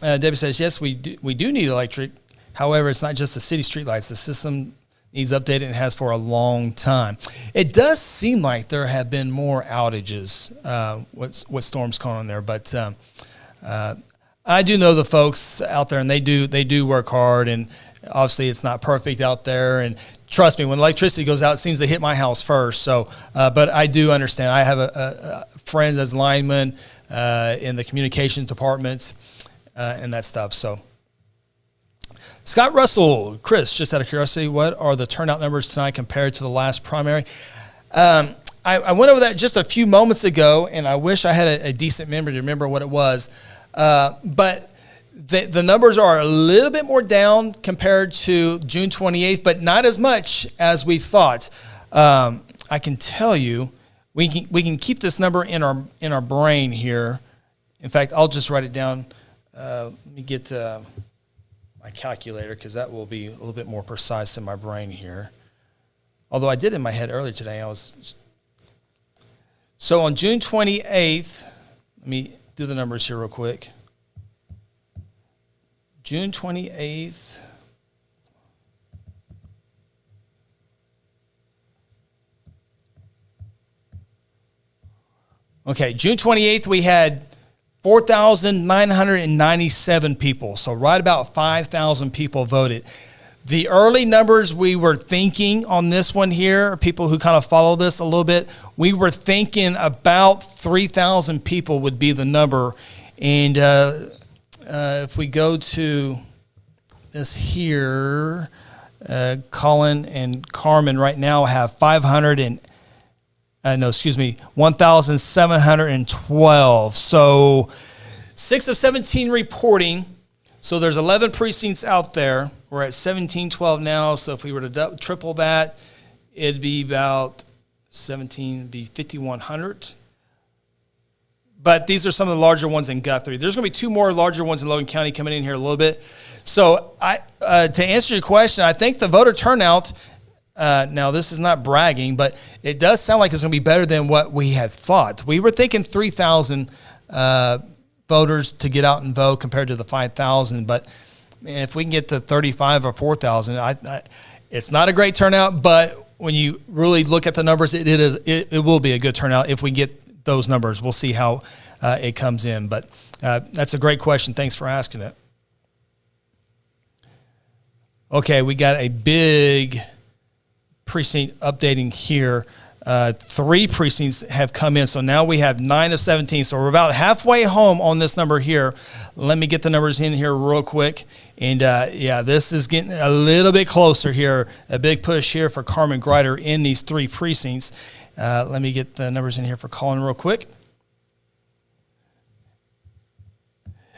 Debbie says yes, we do need electric. However, it's not just the city streetlights. The system needs updated and has for a long time. It does seem like there have been more outages. What storm's going on there, but I do know the folks out there, and they do work hard, and obviously it's not perfect out there. And trust me, when electricity goes out, it seems to hit my house first. So, but I do understand. I have friends as linemen in the communications departments and that stuff. So. Scott Russell, Chris, just out of curiosity, what are the turnout numbers tonight compared to the last primary? I went over that just a few moments ago, and I wish I had a decent memory to remember what it was. But the numbers are a little bit more down compared to June 28th, but not as much as we thought. I can tell you, we can keep this number in our brain here. In fact, I'll just write it down. Let me get my calculator, because that will be a little bit more precise in my brain here. Although I did in my head earlier today. So on June 28th, let me do the numbers here real quick. June 28th. Okay, June 28th, we had 4,997 people, so right about 5,000 people voted. The early numbers we were thinking on this one here, people who kind of follow this a little bit, we were thinking about 3,000 people would be the number. And if we go to this here, Colin and Carmen right now have 1,712. So 6 of 17 reporting. So there's 11 precincts out there. We're at 1712 now. So if we were to triple that, it'd be about 5,100. But these are some of the larger ones in Guthrie. There's going to be 2 more larger ones in Logan County coming in here a little bit. So to answer your question, I think the voter turnout, now, this is not bragging, but it does sound like it's going to be better than what we had thought. We were thinking 3,000 voters to get out and vote compared to the 5,000. But man, if we can get to 35 or 4,000, it's not a great turnout. But when you really look at the numbers, it will be a good turnout if we get those numbers. We'll see how it comes in. But that's a great question. Thanks for asking it. Okay, we got a big precinct updating here. 3 precincts have come in, so now we have 9 of 17. So we're about halfway home on this number here. Let me get the numbers in here real quick. And yeah, this is getting a little bit closer here. A big push here for Carmen Greider in these 3 precincts. Let me get the numbers in here for Colin real quick.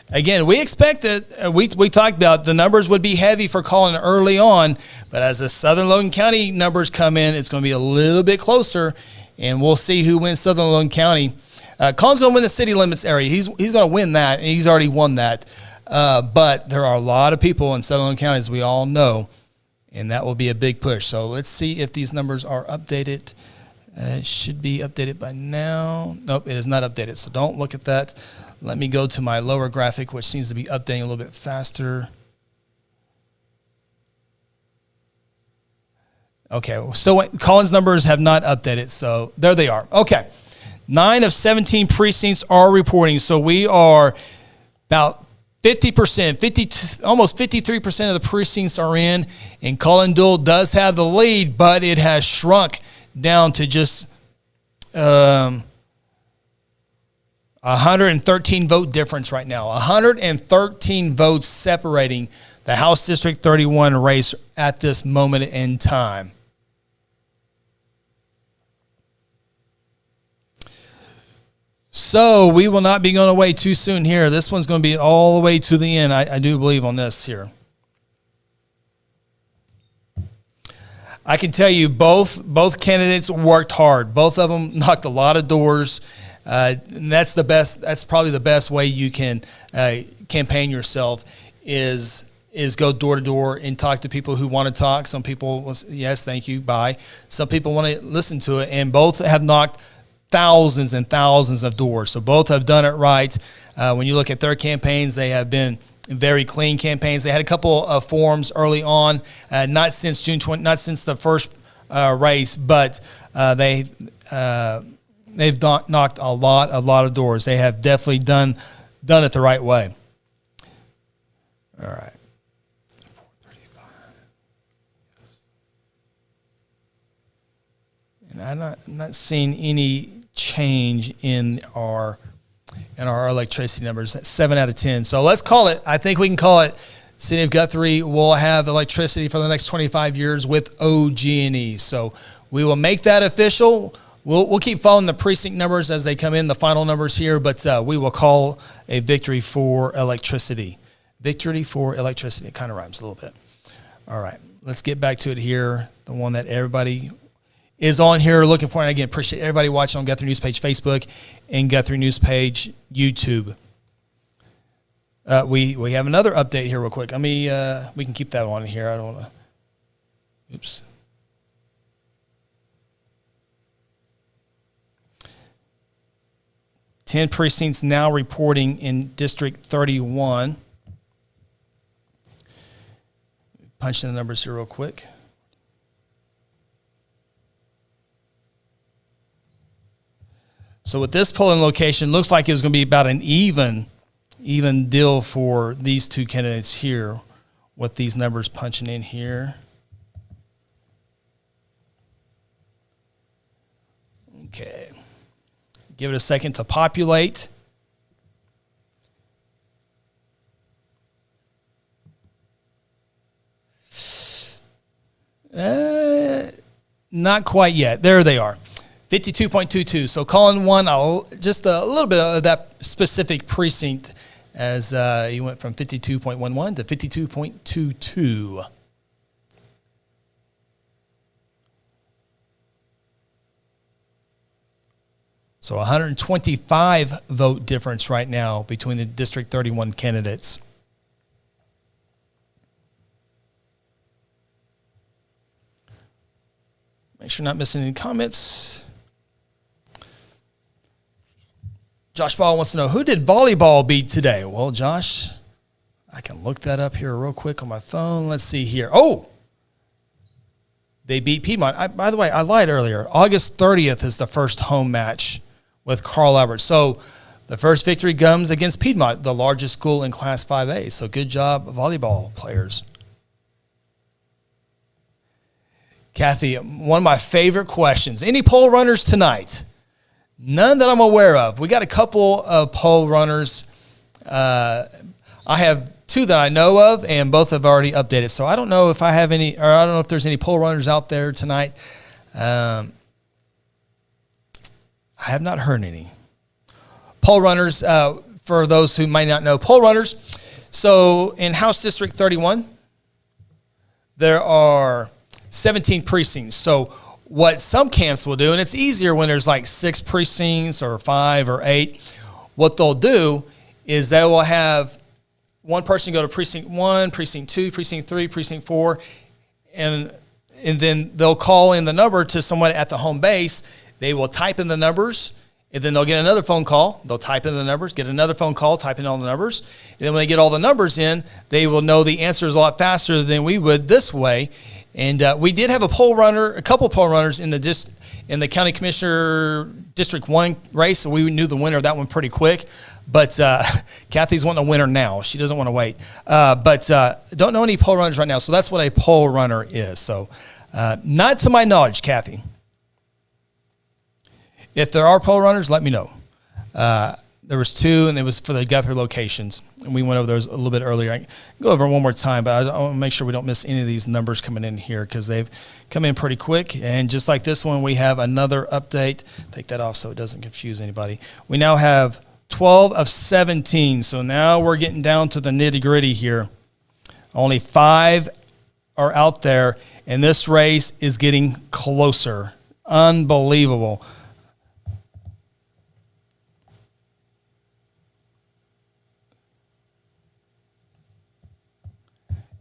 Again, we expected, we talked about the numbers would be heavy for Colin early on, but as the Southern Logan County numbers come in, it's going to be a little bit closer, and we'll see who wins Southern Logan County. Colin's going to win the city limits area. He's going to win that, and he's already won that. But there are a lot of people in Southern Logan County, as we all know, and that will be a big push. So let's see if these numbers are updated. It should be updated by now. Nope, it is not updated, so don't look at that. Let me go to my lower graphic, which seems to be updating a little bit faster. Okay, so Colin's numbers have not updated, so there they are. Okay, 9 of 17 precincts are reporting, so we are about 50%, almost 53% of the precincts are in, and Colin Duell does have the lead, but it has shrunk down to just 113 vote difference right now. 113 votes separating the House District 31 race at this moment in time. So we will not be going away too soon here. This one's going to be all the way to the end. I do believe on this here. I can tell you both candidates worked hard. Both of them knocked a lot of doors. And that's the best. That's probably the best way you can campaign yourself is go door to door and talk to people who want to talk. Some people will say, yes, thank you, bye. Some people want to listen to it, and both have knocked thousands and thousands of doors. So both have done it right. When you look at their campaigns, they have been very clean campaigns. They had a couple of forums early on, not since June 20, not since the first race, but they've knocked a lot of doors. They have definitely done it the right way. All right. And I'm not seeing any change in our electricity numbers. That's 7 out of 10. So let's call it. I think we can call it. City of Guthrie will have electricity for the next 25 years with OG&E. So we will make that official. We'll keep following the precinct numbers as they come in, the final numbers here, but we will call a victory for electricity. Victory for electricity. It kind of rhymes a little bit. All right, let's get back to it here. The one that everybody is on here looking for. And again, appreciate everybody watching on Guthrie News Page Facebook and Guthrie News Page YouTube. We have another update here real quick. We can keep that on here. I don't want to. Oops. Ten precincts now reporting in District 31. Punch in the numbers here real quick. So with this polling location, looks like it was going to be about an even deal for these two candidates here with these numbers punching in here. Okay. Give it a second to populate. Not quite yet. There they are. 52.22. So calling one just a little bit of that specific precinct as he went from 52.11 to 52.22. So 125 vote difference right now between the District 31 candidates. Make sure you're not missing any comments. Josh Ball wants to know, who did volleyball beat today? Well, Josh, I can look that up here real quick on my phone. Let's see here. Oh, they beat Piedmont. By the way, I lied earlier. August 30th is the first home match with Carl Albert. So the first victory comes against Piedmont, the largest school in Class 5A. So good job, volleyball players. Kathy, one of my favorite questions. Any poll runners tonight? None that I'm aware of. We got a couple of poll runners. I have two that I know of, and both have already updated. So I don't know if I have any, or I don't know if there's any poll runners out there tonight. I have not heard any. Poll runners, for those who might not know, poll runners. So in House District 31, there are 17 precincts. So what some camps will do, and it's easier when there's like 6 precincts or 5 or 8, what they'll do is they will have one person go to precinct 1, precinct 2, precinct 3, precinct 4, and then they'll call in the number to someone at the home base. They will type in the numbers, and then they'll get another phone call. They'll type in the numbers, get another phone call, type in all the numbers. And then when they get all the numbers in, they will know the answers a lot faster than we would this way. And we did have a couple poll runners in the county commissioner District 1 race, so we knew the winner of that one pretty quick. But Kathy's wanting a winner now. She doesn't want to wait. But don't know any poll runners right now, so that's what a poll runner is. So not to my knowledge, Kathy. If there are poll runners, let me know. There was 2, and it was for the Guthrie locations. And we went over those a little bit earlier. I can go over one more time, but I want to make sure we don't miss any of these numbers coming in here because they've come in pretty quick. And just like this one, we have another update. Take that off so it doesn't confuse anybody. We now have 12 of 17. So now we're getting down to the nitty-gritty here. Only 5 are out there. and this race is getting closer. Unbelievable.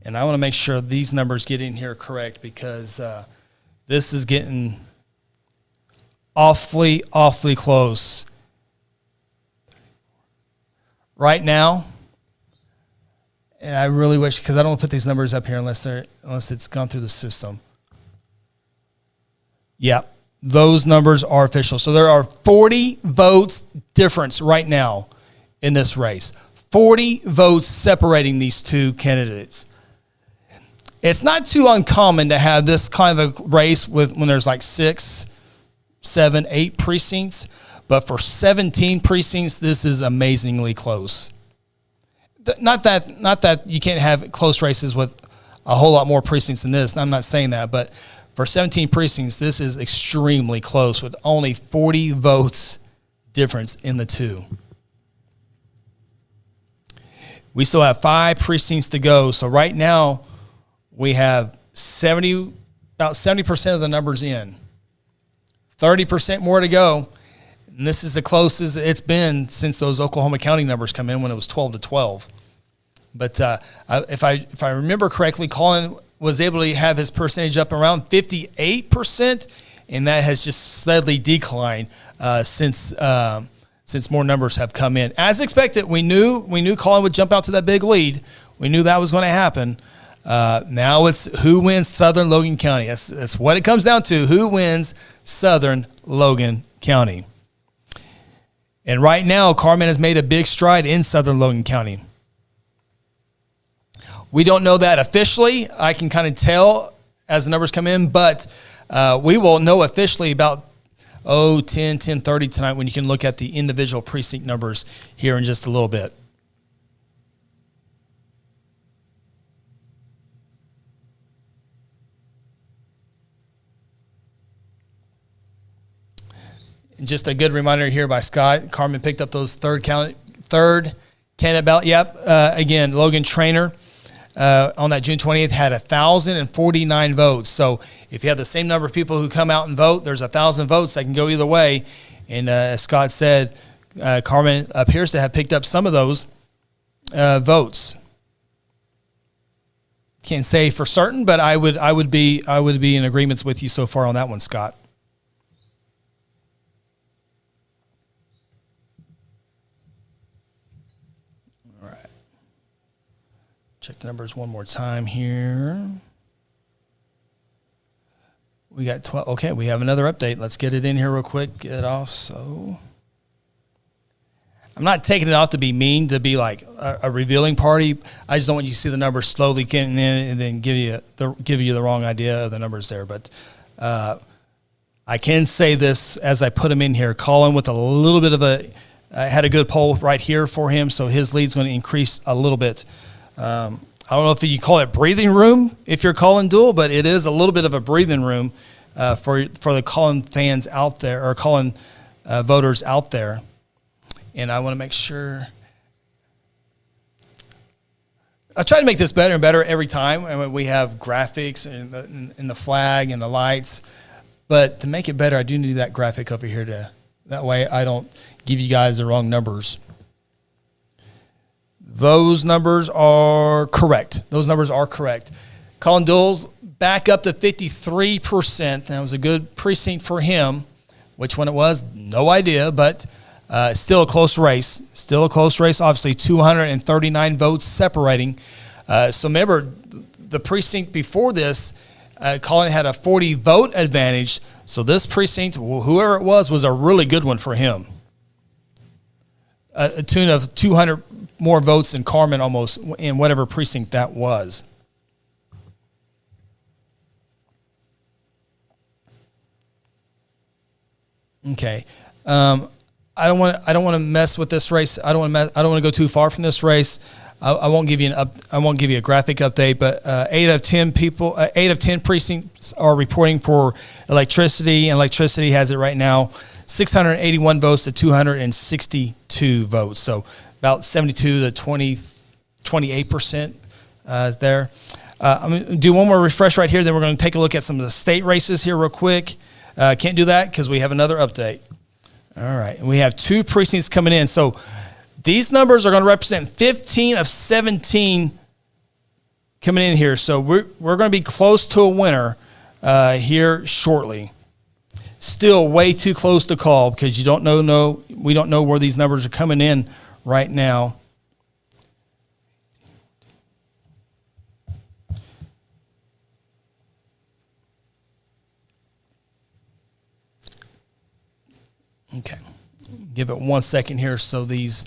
And I want to make sure these numbers get in here correct, because this is getting awfully close. Right now, and I really wish, because I don't put these numbers up here unless it's gone through the system. Yeah, those numbers are official. So there are 40 votes difference right now in this race. 40 votes separating these two candidates. It's not too uncommon to have this kind of a race when there's like 6, 7, 8 precincts, but for 17 precincts, this is amazingly close. Not that you can't have close races with a whole lot more precincts than this. I'm not saying that, but for 17 precincts, this is extremely close with only 40 votes difference in the two. We still have 5 precincts to go. So right now, we have about 70% of the numbers in. 30% more to go. And this is the closest it's been since those Oklahoma County numbers come in when it was 12-12. But if I remember correctly, Colin was able to have his percentage up around 58%, and that has just steadily declined since more numbers have come in. As expected, we knew Colin would jump out to that big lead. We knew that was going to happen. Now it's who wins Southern Logan County. That's what it comes down to. Who wins Southern Logan County? And right now, Carmen has made a big stride in Southern Logan County. We don't know that officially. I can kind of tell as the numbers come in, but we will know officially about 10:30 tonight when you can look at the individual precinct numbers here in just a little bit. Just a good reminder here by Scott. Carmen picked up those third candidate ballot. Yep. Again, Logan Trainer on that June 20th had 1,049 votes. So if you have the same number of people who come out and vote, there's 1,000 votes that can go either way. And as Scott said, Carmen appears to have picked up some of those votes. Can't say for certain, but I would be in agreement with you so far on that one, Scott. Check the numbers one more time here. We got 12. Okay, we have another update. Let's get it in here real quick. Get it off. So I'm not taking it off to be mean, to be like a revealing party. I just don't want you to see the numbers slowly getting in and then give you the wrong idea of the numbers there. But I can say this as I put them in here. Colin with a little bit of had a good poll right here for him, so his lead's going to increase a little bit. I don't know if you call it breathing room if you're Colin dual, but it is a little bit of a breathing room for the Colin fans out there, or Colin voters out there. And I want to make sure I try to make this better and better every time. I mean, we have graphics and the flag and the lights, but to make it better, I do need that graphic over here that way I don't give you guys the wrong numbers. Those numbers are correct. Colin Duell's back up to 53%. That was a good precinct for him. Which one it was, no idea, but still a close race. Obviously, 239 votes separating. So remember, the precinct before this, Colin had a 40 vote advantage. So this precinct, whoever it was a really good one for him. A tune of 200 more votes than Carmen almost in whatever precinct that was. Okay. I don't want to mess with this race. I don't want to go too far from this race. I won't give you a graphic update, but 8 of 10 precincts are reporting for electricity, and electricity has it right now 681 votes to 262 votes. So about 72 to 28% there. I'm going to do one more refresh right here. Then we're going to take a look at some of the state races here real quick. Can't do that because we have another update. All right. And we have 2 precincts coming in. So these numbers are going to represent 15 of 17 coming in here. So we're going to be close to a winner here shortly. Still way too close to call because we don't know where these numbers are coming in right now. Okay, give it 1 second here. So these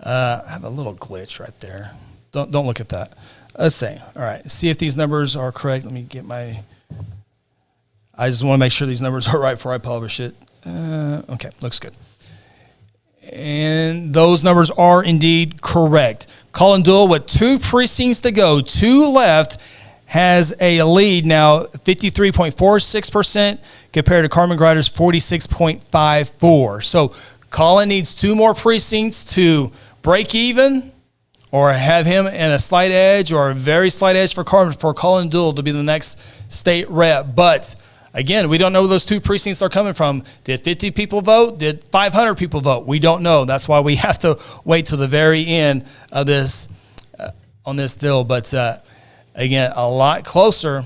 I have a little glitch right there. Don't look at that. Let's see. All right, see if these numbers are correct. Let me get my. I just want to make sure these numbers are right before I publish it. Okay, looks good. And those numbers are indeed correct. Colin Duell with 2 precincts to go, 2 left, has a lead now, 53.46% compared to Carmen Greider's 46.54. So Colin needs 2 more precincts to break even or have him in a slight edge or a very slight edge for Colin Duell to be the next state rep. But again, we don't know where those 2 precincts are coming from. Did 50 people vote? Did 500 people vote? We don't know. That's why we have to wait till the very end of this on this deal. But again, a lot closer.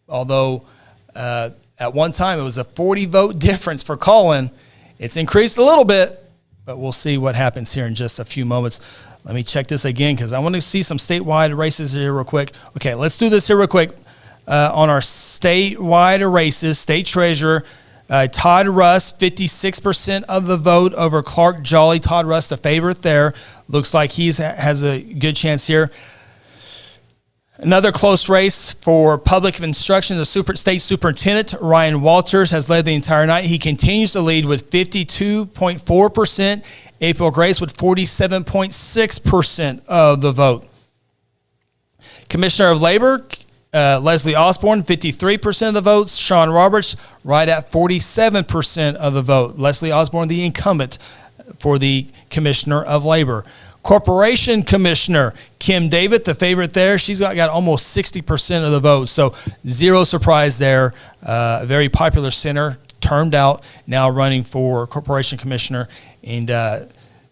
Although at one time it was a 40-vote difference for Colin. It's increased a little bit, but we'll see what happens here in just a few moments. Let me check this again because I want to see some statewide races here real quick. Okay, let's do this here real quick. On our statewide races, state treasurer, Todd Russ, 56% of the vote over Clark Jolly. Todd Russ, the favorite there. Looks like he has a good chance here. Another close race for public instruction. The state superintendent, Ryan Walters, has led the entire night. He continues to lead with 52.4%. April Grace with 47.6% of the vote. Commissioner of Labor, Leslie Osborne, 53% of the votes. Sean Roberts, right at 47% of the vote. Leslie Osborne, the incumbent for the Commissioner of Labor. Corporation Commissioner, Kim David, the favorite there. She's got almost 60% of the vote. So zero surprise there. A very popular senator, termed out, now running for Corporation Commissioner. And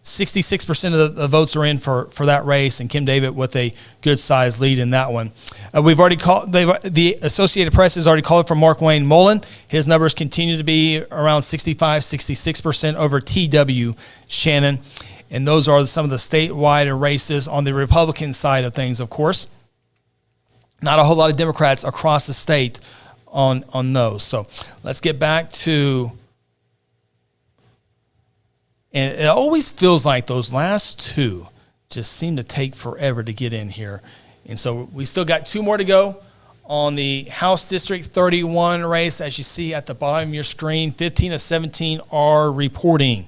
66% of the votes are in for that race, and Kim David with a good-sized lead in that one. We've already called. The Associated Press has already called for Mark Wayne Mullen. His numbers continue to be around 65, 66% over T.W. Shannon, and those are some of the statewide races on the Republican side of things. Of course, not a whole lot of Democrats across the state on those. So let's get back to. And it always feels like those last 2 just seem to take forever to get in here. And so we still got 2 more to go on the House District 31 race. As you see at the bottom of your screen, 15 of 17 are reporting.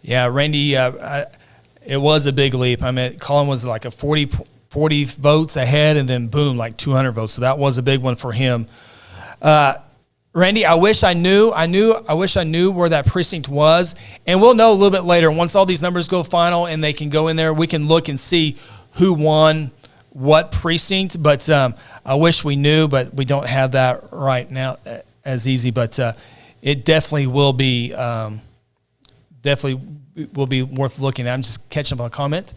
Yeah, Randy, it was a big leap. I mean, Colin was like a 40 votes ahead, and then boom, like 200 votes. So that was a big one for him. Randy, I wish I knew where that precinct was, and we'll know a little bit later once all these numbers go final and they can go in there. We can look and see who won what precinct. But I wish we knew, but we don't have that right now as easy. But it definitely will be worth looking at. I'm just catching up on a comment.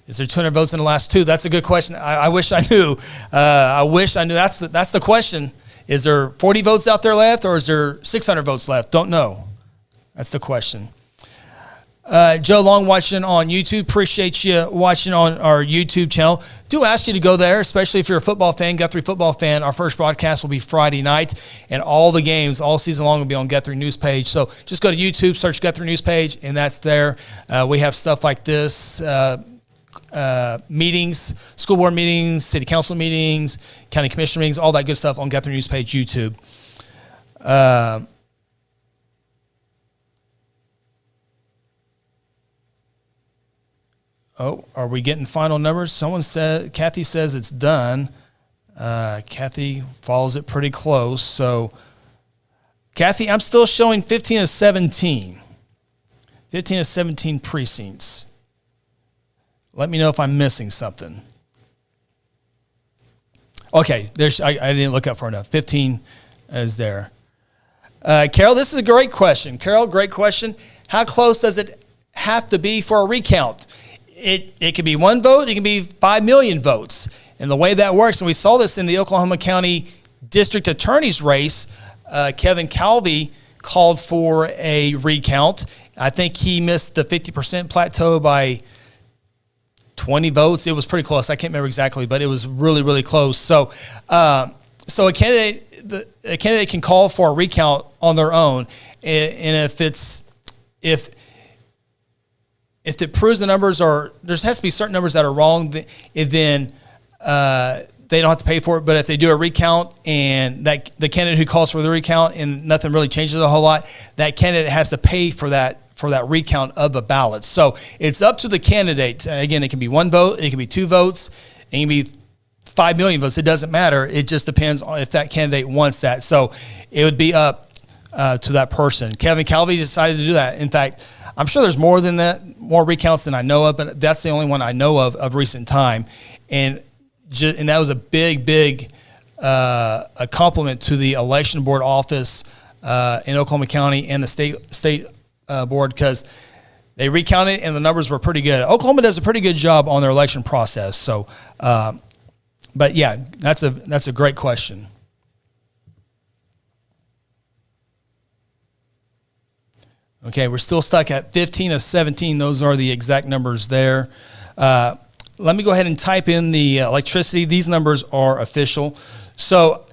Is there 200 votes in the last 2? That's a good question. I wish I knew. That's the question. Is there 40 votes out there left, or is there 600 votes left? Don't know. That's the question. Joe Long watching on YouTube. Appreciate you watching on our YouTube channel. Do ask you to go there, especially if you're a football fan, Guthrie football fan. Our first broadcast will be Friday night, and all the games all season long will be on Guthrie News Page. So just go to YouTube, search Guthrie News Page, and that's there. We have stuff like this. Meetings, school board meetings, city council meetings, county commissioner meetings, all that good stuff on Guthrie News Page, YouTube. Are we getting final numbers? Kathy says it's done. Kathy follows it pretty close. So Kathy, I'm still showing 15 of 17. 15 of 17 precincts. Let me know if I'm missing something. Okay, I didn't look up far enough. 15 is there. Carol, this is a great question. Carol, great question. How close does it have to be for a recount? It can be 1 vote. It can be 5 million votes. And the way that works, and we saw this in the Oklahoma County District Attorney's race, Kevin Calvey called for a recount. I think he missed the 50% plateau by 20 votes. It was pretty close. I can't remember exactly, but it was really, really close. So a candidate can call for a recount on their own, and if it proves the numbers are, there has to be certain numbers that are wrong, then they don't have to pay for it. But if they do a recount and that the candidate who calls for the recount and nothing really changes a whole lot, that candidate has to pay for that recount of the ballots. So it's up to the candidate. Again, it can be 1 vote, it can be 2 votes, it can be 5 million votes. It doesn't matter. It just depends on if that candidate wants that. So it would be up to that person. Kevin Calvey decided to do that. In fact, I'm sure there's more than that, more recounts than I know of, but that's the only one I know of recent time. And that was a big a compliment to the election board office in Oklahoma County and the state board, because they recounted and the numbers were pretty good. Oklahoma does a pretty good job on their election process. So, but yeah, that's a great question. Okay, we're still stuck at 15 of 17. Those are the exact numbers there. Let me go ahead and type in the electricity. These numbers are official. So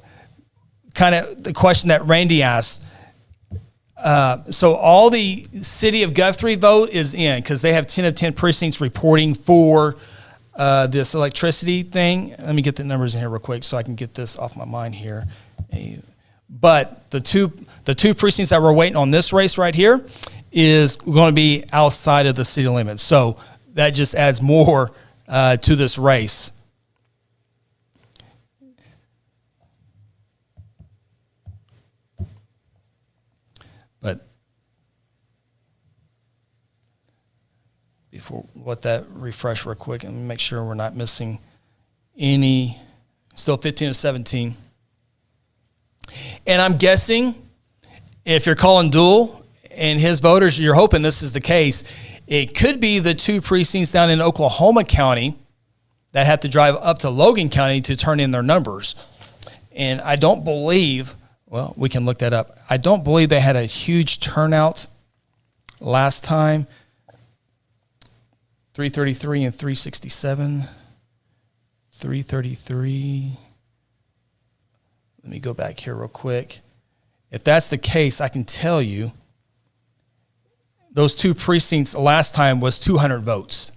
kind of the question that Randy asked. So all the city of Guthrie vote is in because they have 10 of 10 precincts reporting for this electricity thing. Let me get the numbers in here real quick so I can get this off my mind here. But the two precincts that we're waiting on this race right here is going to be outside of the city limits. So that just adds more to this race. But before let that refresh real quick and make sure we're not missing any. Still 15 of 17. And I'm guessing if you're calling dual and his voters, you're hoping this is the case. It could be the 2 precincts down in Oklahoma County that have to drive up to Logan County to turn in their numbers. And I don't believe, well, we can look that up. I don't believe they had a huge turnout last time. 333 and 367. 333. Let me go back here real quick. If that's the case, I can tell you those 2 precincts last time was 200 votes.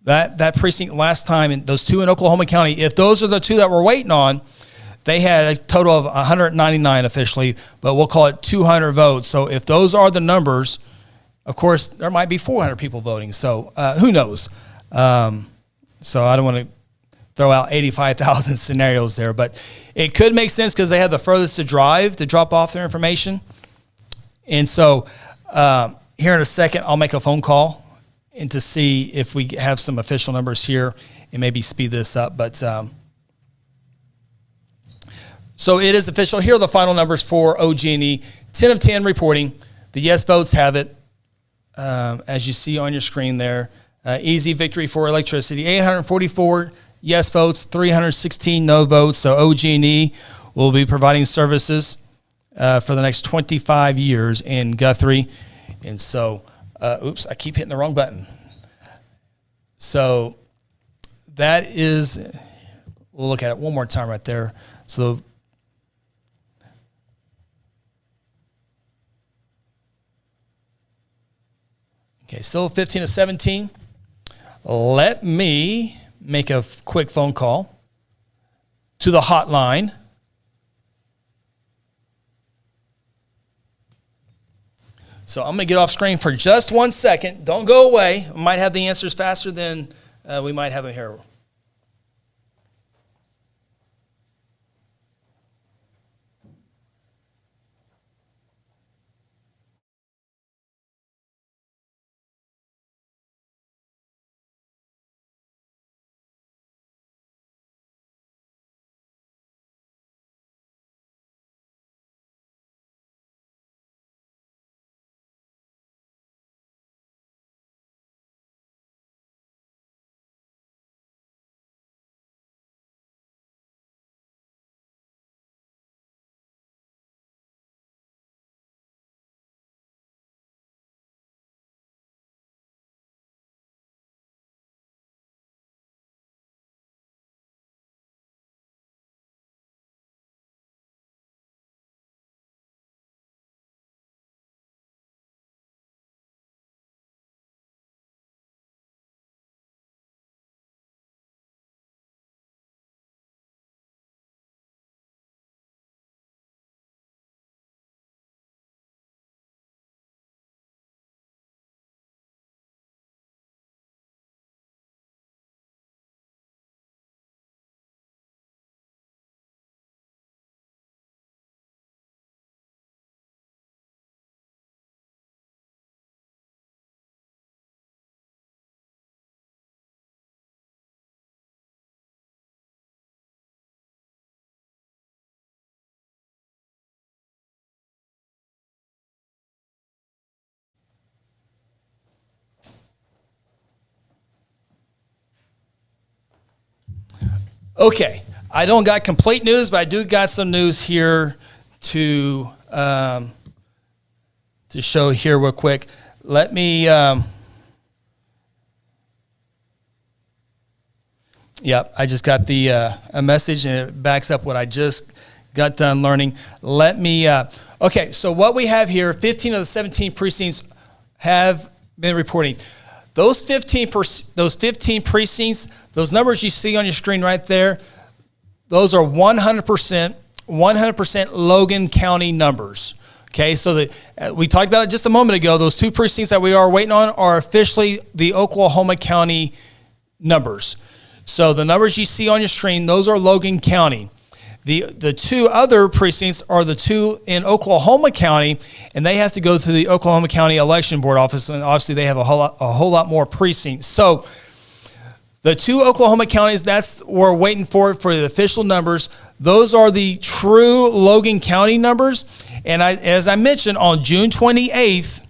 That precinct last time, and those 2 in Oklahoma County, if those are the 2 that we're waiting on, they had a total of 199 officially, but we'll call it 200 votes. So if those are the numbers, of course, there might be 400 people voting. So who knows? So I don't want to throw out 85,000 scenarios there, but it could make sense because they have the furthest to drive to drop off their information. And so here in a second, I'll make a phone call and to see if we have some official numbers here and maybe speed this up. But so it is official. Here are the final numbers for OG&E. 10 of 10 reporting. The yes votes have it, as you see on your screen there. Easy victory for electricity. 844 yes votes, 316 no votes. So OG&E will be providing services for the next 25 years in Guthrie. And so, oops, I keep hitting the wrong button. So that is, we'll look at it one more time right there. So okay, still 15 to 17. Let me make a quick phone call to the hotline. So I'm going to get off screen for just 1 second. Don't go away. I might have the answers faster than we might have them here. Okay, I don't got complete news, but I do got some news here to show here real quick. Let me. Yep, I just got a message, and it backs up what I just got done learning. Let me. Okay, so what we have here, 15 of the 17 precincts have been reporting. Those 15 precincts, those numbers you see on your screen right there, those are 100% Logan County numbers. Okay, so we talked about it just a moment ago. Those 2 precincts that we are waiting on are officially the Oklahoma County numbers. So the numbers you see on your screen, those are Logan County. The 2 other precincts are the 2 in Oklahoma County, and they have to go to the Oklahoma County Election Board office, and obviously they have a whole lot more precincts. So the 2 Oklahoma counties, we're waiting for the official numbers. Those are the true Logan County numbers. And as I mentioned, on June 28th,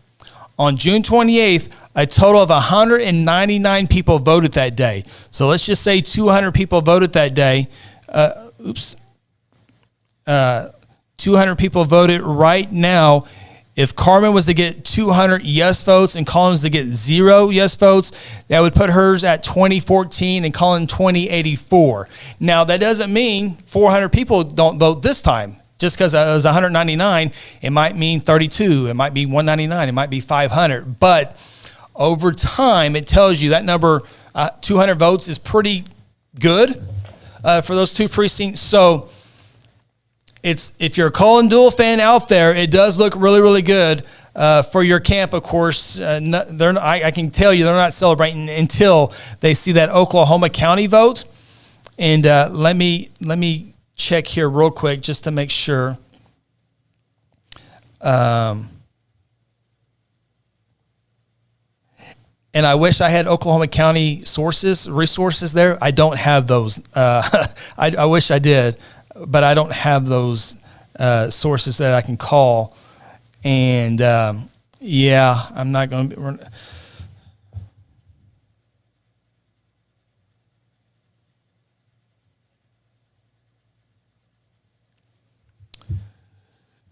a total of 199 people voted that day. So let's just say 200 people voted that day. 200 people voted right now. If Carmen was to get 200 yes votes and Collins to get 0 yes votes, that would put hers at 2014 and Collin 2084. Now, that doesn't mean 400 people don't vote this time. Just because it was 199, it might mean 32. It might be 199. It might be 500. But over time, it tells you that number, 200 votes, is pretty good for those 2 precincts. So if you're a Collin Dual fan out there, it does look really, really good for your camp. Of course, I can tell you they're not celebrating until they see that Oklahoma County vote. And let me check here real quick just to make sure. And I wish I had Oklahoma County resources there. I don't have those. I wish I did, but I don't have those sources that I can call. And yeah, I'm not going to be.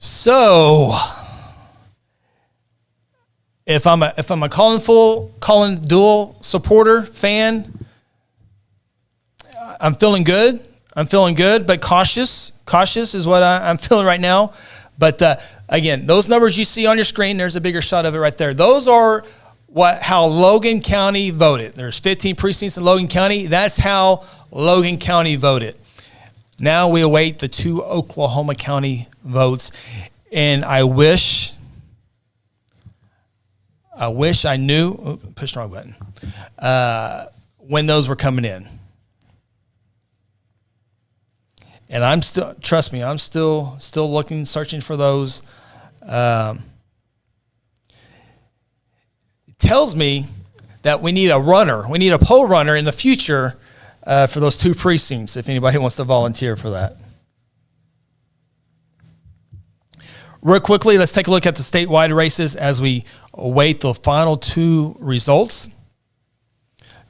So if I'm a Collin Dual supporter fan, I'm feeling good. But cautious is what I'm feeling right now. But again, those numbers you see on your screen, there's a bigger shot of it right there. Those are how Logan County voted. There's 15 precincts in Logan County. That's how Logan County voted. Now we await the 2 Oklahoma County votes, and I wish I knew. Push the wrong button. When those were coming in. And I'm still looking, searching for those. It tells me that we need a poll runner in the future for those 2 precincts, if anybody wants to volunteer for that. Real quickly, let's take a look at the statewide races as we await the final 2 results.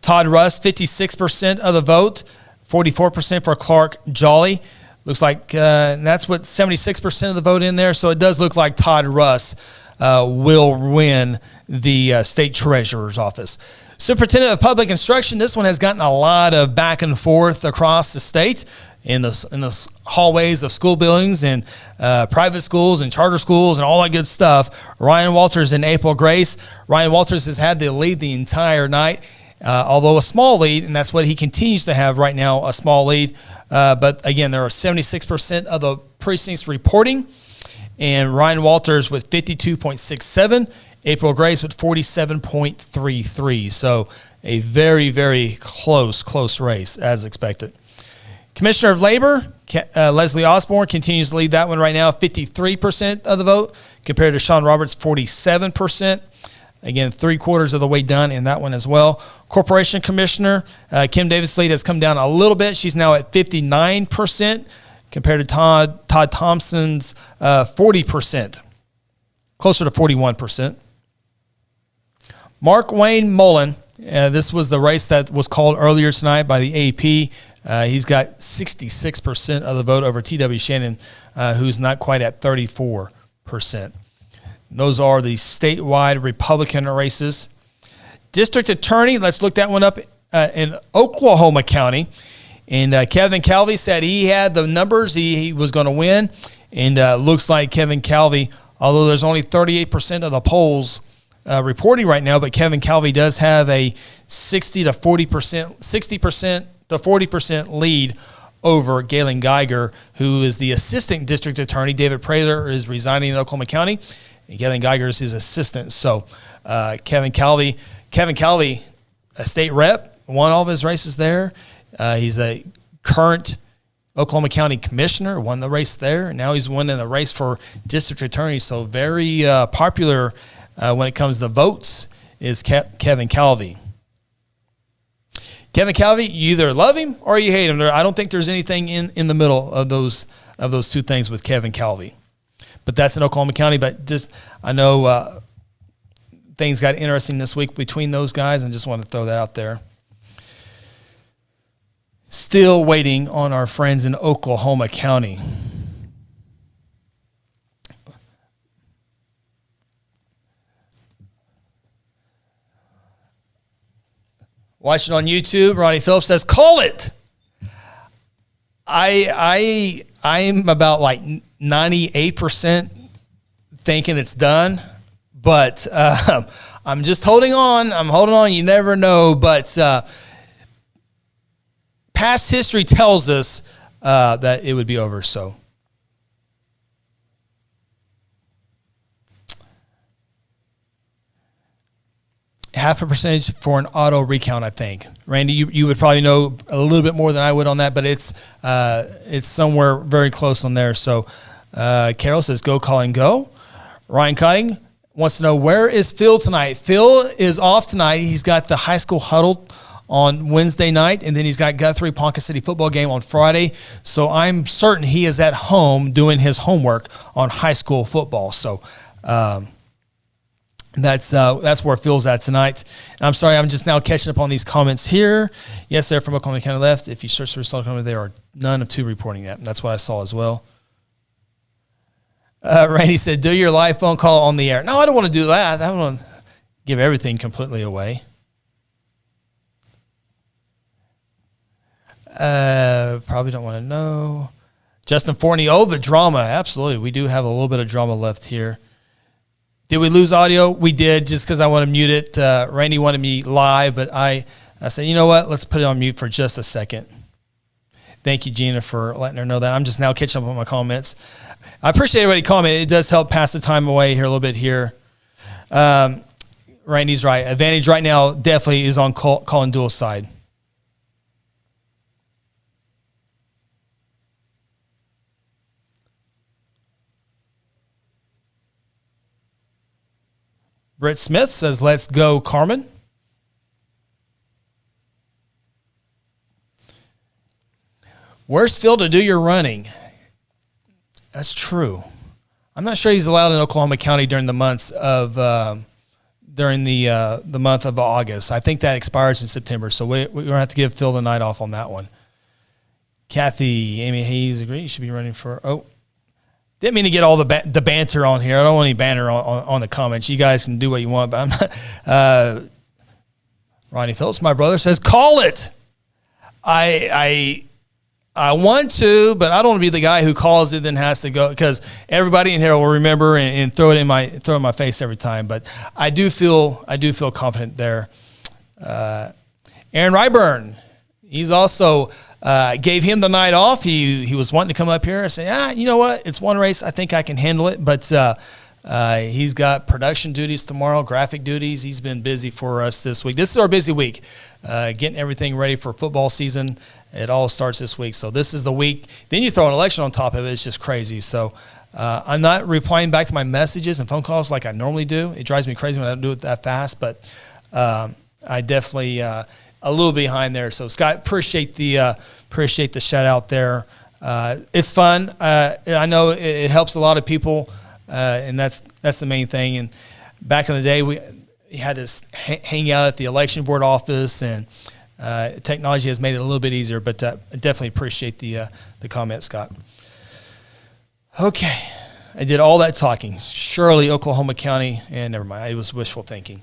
Todd Russ, 56% of the vote. 44% for Clark Jolly. Looks like that's what 76% of the vote in there. So it does look like Todd Russ will win the state treasurer's office. Superintendent of Public Instruction, this one has gotten a lot of back and forth across the state in the hallways of school buildings and private schools and charter schools and all that good stuff. Ryan Walters and April Grace. Ryan Walters has had the lead the entire night. Although a small lead, and that's what he continues to have right now, a small lead. But again, there are 76% of the precincts reporting, and Ryan Walters with 52.67, April Grace with 47.33. So a very, very close race as expected. Commissioner of Labor, Leslie Osborne, continues to lead that one right now, 53% of the vote, compared to Sean Roberts, 47%. Again, 3/4 of the way done in that one as well. Corporation Commissioner, Kim Davis' lead has come down a little bit. She's now at 59% compared to Todd Thompson's 40%, closer to 41%. Mark Wayne Mullen, this was the race that was called earlier tonight by the AP. He's got 66% of the vote over T.W. Shannon, who's not quite at 34%. Those are the statewide Republican races. District Attorney, let's look that one up in Oklahoma County. And Kevin Calvey said he had the numbers. He was going to win. And looks like Kevin Calvey, although there's only 38% of the polls reporting right now, but Kevin Calvey does have a 60% to 40% lead over Galen Geiger, who is the assistant district attorney. David Prater is resigning in Oklahoma County, and Galen Geiger is his assistant. So Kevin Calvey, a state rep, won all of his races there. He's a current Oklahoma County commissioner, won the race there. And now he's winning a race for district attorney. So very popular when it comes to votes is Kevin Calvey. Kevin Calvey, you either love him or you hate him. I don't think there's anything in the middle of those two things with Kevin Calvey. But that's in Oklahoma County. But just I know things got interesting this week between those guys, and just want to throw that out there. Still waiting on our friends in Oklahoma County. Watching on YouTube, Ronnie Phillips says, "Call it." I'm about like 98% thinking it's done, but I'm just holding on. I'm holding on. You never know, but past history tells us that it would be over. So. Half a percentage for an auto recount, I think. Randy, you would probably know a little bit more than I would on that, but it's somewhere very close on there. So Carol says, go, call, and go. Ryan Cutting wants to know, where is Phil tonight? Phil is off tonight. He's got the high school huddle on Wednesday night, and then he's got Guthrie Ponca City football game on Friday. So I'm certain he is at home doing his homework on high school football. So that's where Phil's at tonight. And I'm sorry, I'm just now catching up on these comments here. Yes, they're from Oklahoma County left. If you search the result, there are none of two reporting that. And that's what I saw as well. Randy said, do your live phone call on the air. No, I don't want to do that. I don't want to give everything completely away. Probably don't want to know. Justin Forney, the drama. Absolutely. We do have a little bit of drama left here. Did we lose audio? We did, just because I want to mute it. Randy wanted me live, but I said, you know what? Let's put it on mute for just a second. Thank you, Gina, for letting her know that. I'm just now catching up on my comments. I appreciate everybody commenting. It does help pass the time away here a little bit here. Randy's right. Advantage right now definitely is on Colin Duell's side. Britt Smith says, let's go, Carmen. Where's Phil to do your running? That's true. I'm not sure he's allowed in Oklahoma County during the months of the month of August. I think that expires in September, so we're going to have to give Phil the night off on that one. Kathy, Amy Hayes agrees. You should be running for didn't mean to get all the banter on here. I don't want any banter on the comments. You guys can do what you want, but I'm not. Ronnie Phillips, my brother, says, call it. I want to, but I don't want to be the guy who calls it then has to go, because everybody in here will remember and throw it in my face every time. But I do feel confident there. Aaron Ryburn, he's also gave him the night off. He was wanting to come up here and say, you know what? It's one race. I think I can handle it. But he's got production duties tomorrow, graphic duties. He's been busy for us this week. This is our busy week, getting everything ready for football season. It all starts this week. So this is the week. Then you throw an election on top of it. It's just crazy. So I'm not replying back to my messages and phone calls like I normally do. It drives me crazy when I don't do it that fast. But I definitely a little behind there. So Scott, appreciate the shout out there. It's fun. I know it helps a lot of people, and that's the main thing. And back in the day, we had to hang out at the election board office and Technology has made it a little bit easier, but I definitely appreciate the comment, Scott. Okay, I did all that talking. Surely Oklahoma County, and never mind, it was wishful thinking.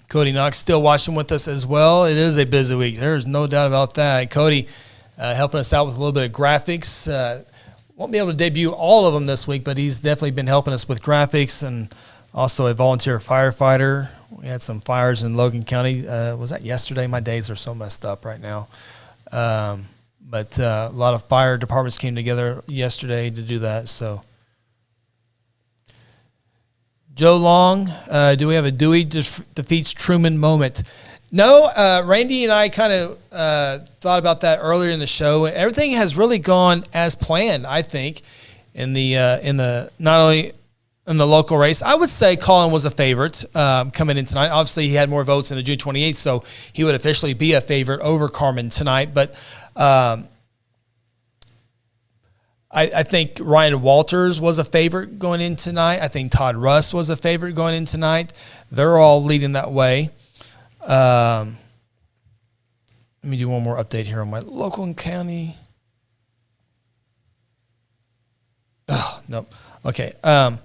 Cody Knox still watching with us as well. It is a busy week. There's no doubt about that. Cody helping us out with a little bit of graphics. Won't be able to debut all of them this week, but he's definitely been helping us with graphics and also a volunteer firefighter. We had some fires in Logan County. Was that yesterday? My days are so messed up right now. But a lot of fire departments came together yesterday to do that, so. Joe Long, do we have a Dewey defeats Truman moment? No, Randy and I kind of thought about that earlier in the show. Everything has really gone as planned, I think, in the not only in the local race. I would say Colin was a favorite coming in tonight. Obviously, he had more votes in the June 28th, so he would officially be a favorite over Carmen tonight. But I think Ryan Walters was a favorite going in tonight. I think Todd Russ was a favorite going in tonight. They're all leading that way. Let me do one more update here on my local and county. Oh, nope. Okay. I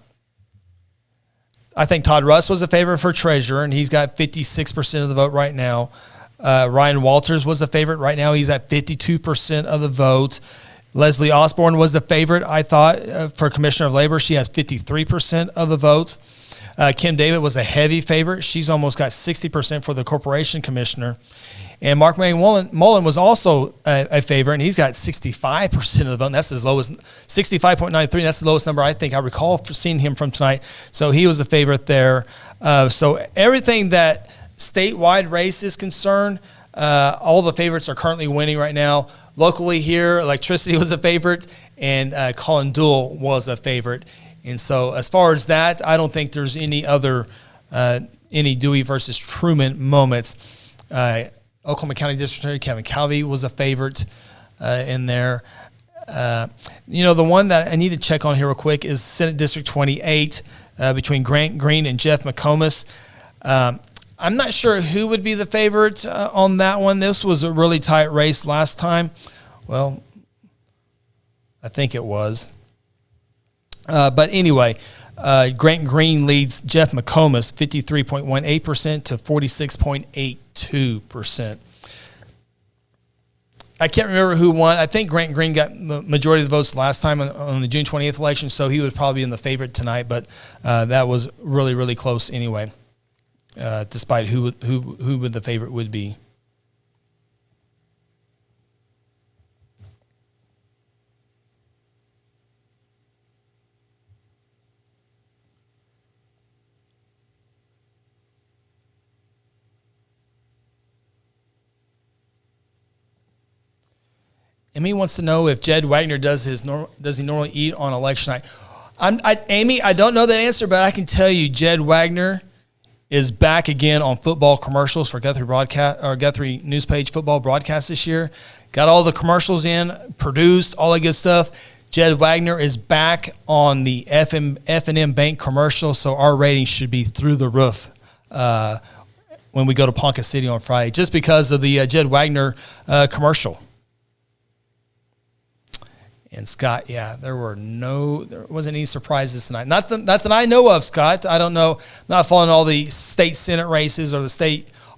think Todd Russ was a favorite for treasurer, and he's got 56% of the vote right now. Ryan Walters was a favorite. Right now he's at 52% of the vote. Leslie Osborne was the favorite, I thought, for Commissioner of Labor. She has 53% of the vote. Kim David was a heavy favorite. She's almost got 60% for the Corporation Commissioner. And Mark Mullen was also a favorite, and he's got 65% of the vote. And that's as low as 65.93. That's the lowest number I think I recall for seeing him from tonight. So he was a favorite there. So everything that statewide race is concerned, all the favorites are currently winning right now. Locally here, electricity was a favorite, and Colin Duell was a favorite. And so as far as that, I don't think there's any other any Dewey versus Truman moments. Oklahoma County District Attorney Kevin Calvey was a favorite in there. The one that I need to check on here real quick is Senate District 28 between Grant Green and Jeff McComas. I'm not sure who would be the favorite on that one. This was a really tight race last time. Well, I think it was. But anyway, Grant Green leads Jeff McComas 53.18% to 46.82%. I can't remember who won. I think Grant Green got the majority of the votes last time on the June 20th election, so he would probably be in the favorite tonight. But that was really, really close anyway. Despite who the favorite would be. Amy wants to know if Jed Wagner does he normally eat on election night? Amy, I don't know that answer, but I can tell you Jed Wagner is back again on football commercials for Guthrie Guthrie News Page football broadcast this year. Got all the commercials in, produced, all that good stuff. Jed Wagner is back on the F&M Bank commercial, so our ratings should be through the roof when we go to Ponca City on Friday, just because of the Jed Wagner commercial. And Scott, yeah, there wasn't any surprises tonight. Not that I know of, Scott. I don't know. I'm not following all the state Senate races or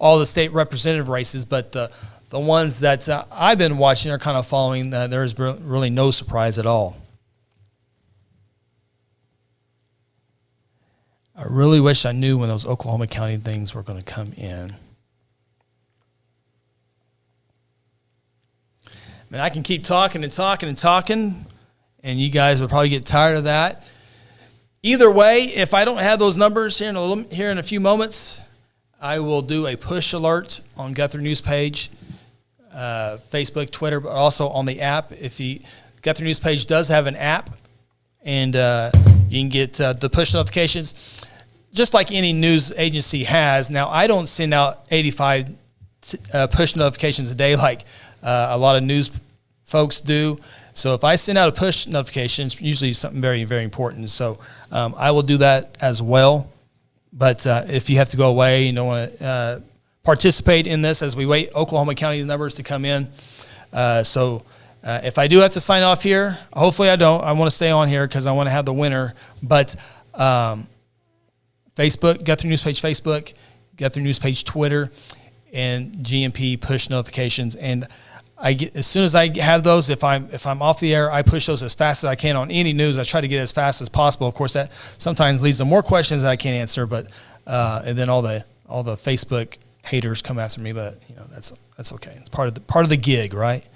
all the state representative races, but the ones that I've been watching are kind of following. There is really no surprise at all. I really wish I knew when those Oklahoma County things were going to come in. I mean, I can keep talking and talking and talking, and you guys would probably get tired of that. Either way, if I don't have those numbers here in a few moments, I will do a push alert on Guthrie News Page, Facebook, Twitter, but also on the app. Guthrie News Page does have an app, and you can get the push notifications just like any news agency has. Now, I don't send out 85 push notifications a day like a lot of news folks do. So if I send out a push notification, it's usually something very, very important. So I will do that as well. But if you have to go away, you don't want to participate in this as we wait Oklahoma County numbers to come in. If I do have to sign off here, hopefully I don't. I want to stay on here because I want to have the winner. But Facebook, Guthrie News Page Facebook, Guthrie News Page Twitter, and GMP push notifications. And as soon as I have those, if I'm off the air, I push those as fast as I can on any news. I try to get as fast as possible. Of course, that sometimes leads to more questions that I can't answer. But and then all the Facebook haters come after me. But that's okay. It's part of the gig, right?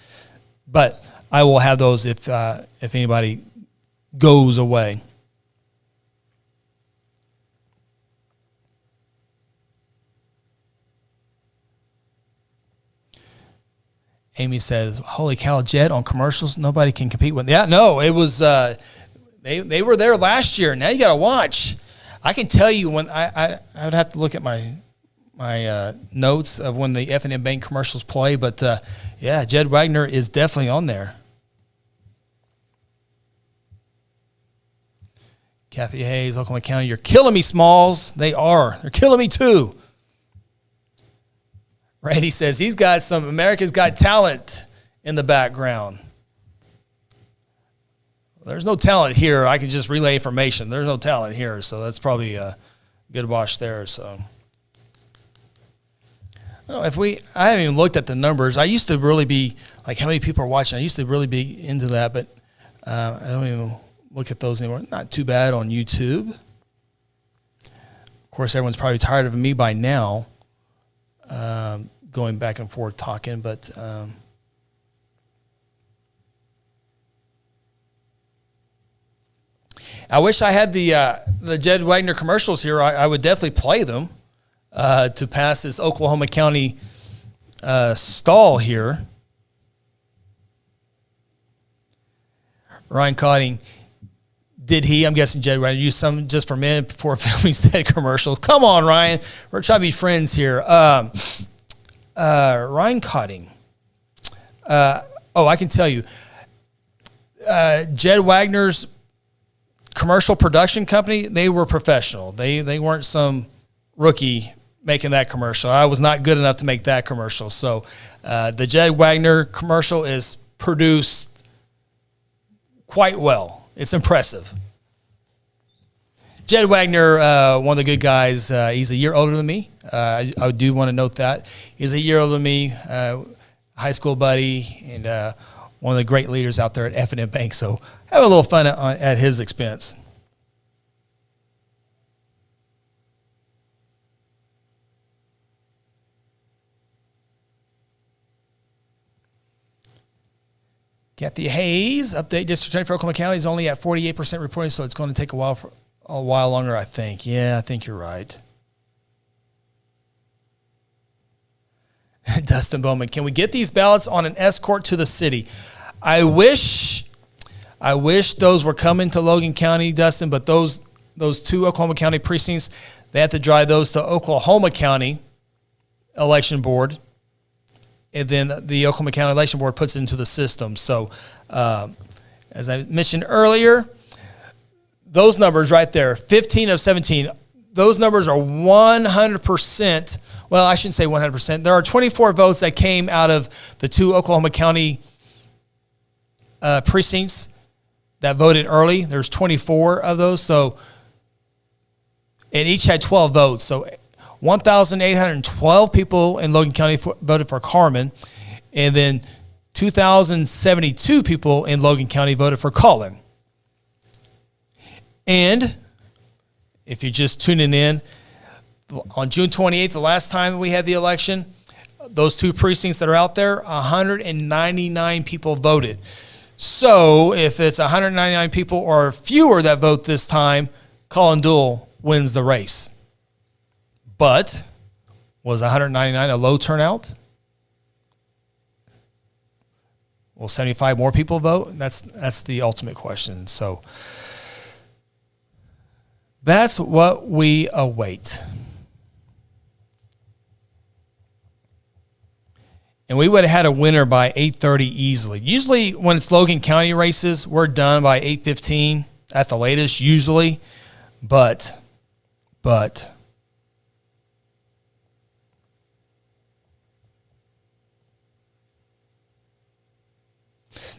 But I will have those if anybody goes away. Amy says, "Holy cow, Jed on commercials, nobody can compete with." Yeah, no, it was they were there last year. Now you got to watch. I can tell you when I would have to look at my notes of when the F&M Bank commercials play, but yeah, Jed Wagner is definitely on there. Kathy Hayes, Oklahoma County, you're killing me, Smalls. They are. They're killing me too. Randy says he's got some America's Got Talent in the background. There's no talent here. I can just relay information. There's no talent here, so that's probably a good watch there. So I don't know I haven't even looked at the numbers. I used to really be like how many people are watching. I used to really be into that, but I don't even look at those anymore. Not too bad on YouTube. Of course, everyone's probably tired of me by now. Going back and forth talking, but I wish I had the Jed Wagner commercials here. I would definitely play them to pass this Oklahoma County stall here. Ryan Cotting, I'm guessing Jed Wagner used some just for men before filming said commercials. Come on, Ryan. We're trying to be friends here. Ryan Cotting. I can tell you. Jed Wagner's commercial production company, they were professional. They weren't some rookie making that commercial. I was not good enough to make that commercial. So the Jed Wagner commercial is produced quite well. It's impressive. Jed Wagner, one of the good guys, he's a year older than me. I do want to note that. He's a year older than me, high school buddy, and one of the great leaders out there at F&M Bank. So have a little fun at his expense. Kathy Hayes, update District Attorney for Oklahoma County is only at 48% reporting, so it's going to take a while longer, I think. Yeah, I think you're right. Dustin Bowman, can we get these ballots on an escort to the city? I wish those were coming to Logan County, Dustin, but those two Oklahoma County precincts, they have to drive those to Oklahoma County Election Board, and then the Oklahoma County Election Board puts it into the system. So, as I mentioned earlier, those numbers right there, 15 of 17, those numbers are 100%. Well, I shouldn't say 100%. There are 24 votes that came out of the two Oklahoma County precincts that voted early. There's 24 of those. So, and each had 12 votes. So 1,812 people in Logan County voted for Carmen, and then 2,072 people in Logan County voted for Collin. And if you're just tuning in, on June 28th, the last time we had the election, those two precincts that are out there, 199 people voted. So if it's 199 people or fewer that vote this time, Collin Duell wins the race. But was 199 a low turnout? Will 75 more people vote? That's the ultimate question. So That's what we await. And we would have had a winner by 8:30 easily. Usually when it's Logan County races, we're done by 8:15 at the latest, usually. But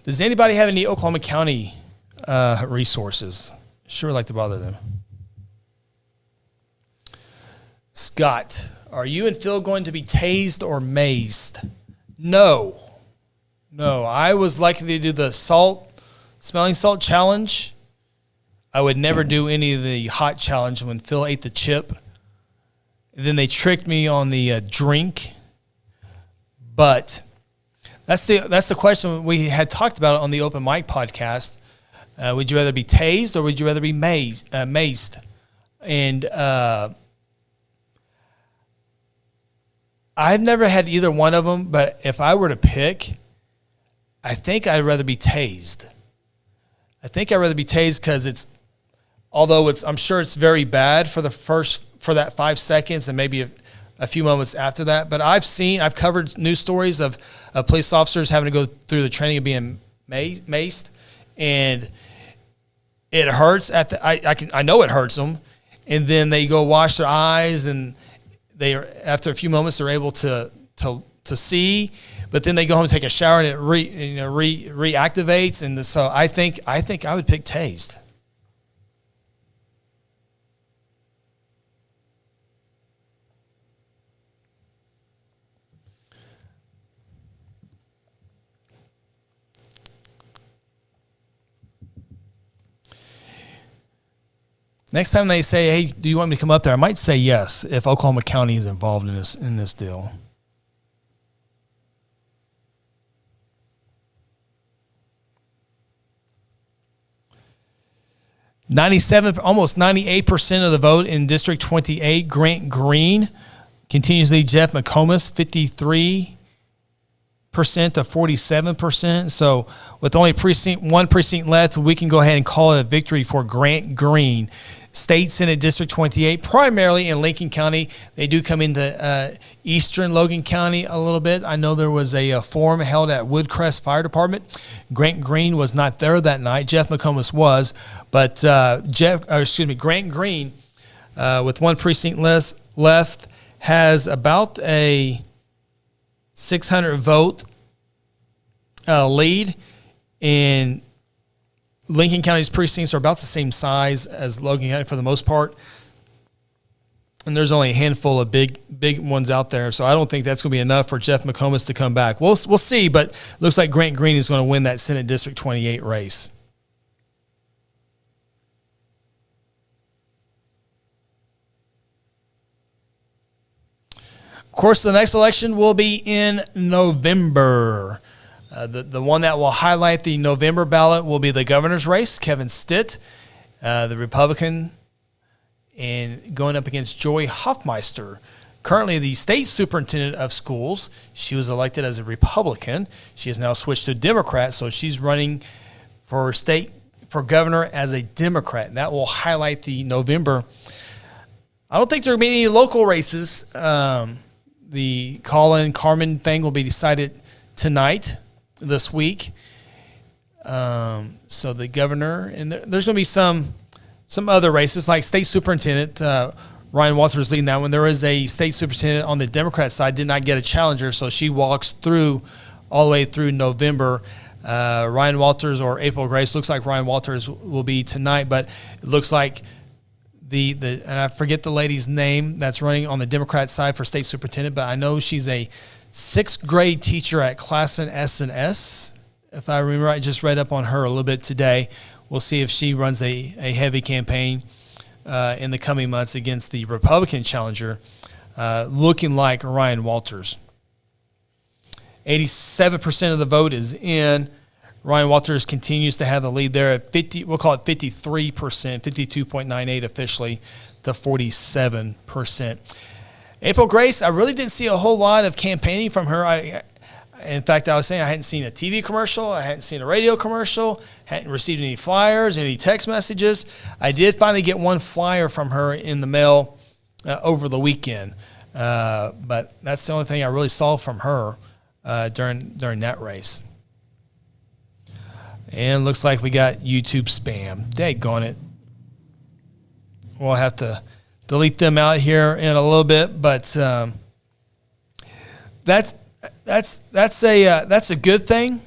does anybody have any Oklahoma County resources? Sure like to bother them. Scott, are you and Phil going to be tased or mazed? No. I was likely to do the smelling salt challenge. I would never do any of the hot challenge when Phil ate the chip. And then they tricked me on the drink. But that's the question we had talked about on the Open Mic podcast. Would you rather be tased or would you rather be mazed? And I've never had either one of them, but if I were to pick, I think I'd rather be tased. Because I'm sure it's very bad for that 5 seconds and maybe a few moments after that. But I've covered news stories of police officers having to go through the training of being maced, and it hurts I know it hurts them, and then they go wash their eyes, and after a few moments they're able to see, but then they go home and take a shower and it reactivates, and so I think I would pick tased. Next time they say, "Hey, do you want me to come up there?" I might say yes if Oklahoma County is involved in this deal. Almost 98% of the vote in District 28. Grant Green continues to lead Jeff McComas, 53% to 47%. So with only one precinct left, we can go ahead and call it a victory for Grant Green. State Senate District 28, primarily in Lincoln County. They do come into eastern Logan County a little bit. I know there was a forum held at Woodcrest Fire Department. Grant Green was not there that night. Jeff McComas was, but Grant Green, with one precinct left, has about a 600 vote lead, and Lincoln County's precincts are about the same size as Logan County for the most part, and there's only a handful of big ones out there, so I don't think that's going to be enough for Jeff McComas to come back. We'll see, but it looks like Grant Green is going to win that Senate District 28 race. Of course, the next election will be in November. The one that will highlight the November ballot will be the governor's race. Kevin Stitt, the Republican, and going up against Joy Hoffmeister, currently the state superintendent of schools. She was elected as a Republican. She has now switched to Democrat, so she's running for governor as a Democrat. And that will highlight the November. I don't think there will be any local races. The Colin Carmen thing will be decided tonight, this week. So the governor, and there's going to be some other races like state superintendent. Ryan Walters leading that one. There is a state superintendent on the Democrat side, did not get a challenger, so she walks through all the way through November. Ryan Walters or April Grace. Looks like Ryan Walters will be tonight, but it looks like and I forget the lady's name that's running on the Democrat side for state superintendent, but I know she's a 6th grade teacher at Classen S&S. If I remember right, just read up on her a little bit today. We'll see if she runs a heavy campaign in the coming months against the Republican challenger, looking like Ryan Walters. 87% of the vote is in. Ryan Walters continues to have the lead there at 50. We'll call it 53%, 52.98 officially to 47%. April Grace, I really didn't see a whole lot of campaigning from her. In fact, I was saying I hadn't seen a TV commercial. I hadn't seen a radio commercial. Hadn't received any flyers, any text messages. I did finally get one flyer from her in the mail over the weekend. But that's the only thing I really saw from her during that race. And looks like we got YouTube spam. Daggone it. We'll have to delete them out here in a little bit, but that's a good thing.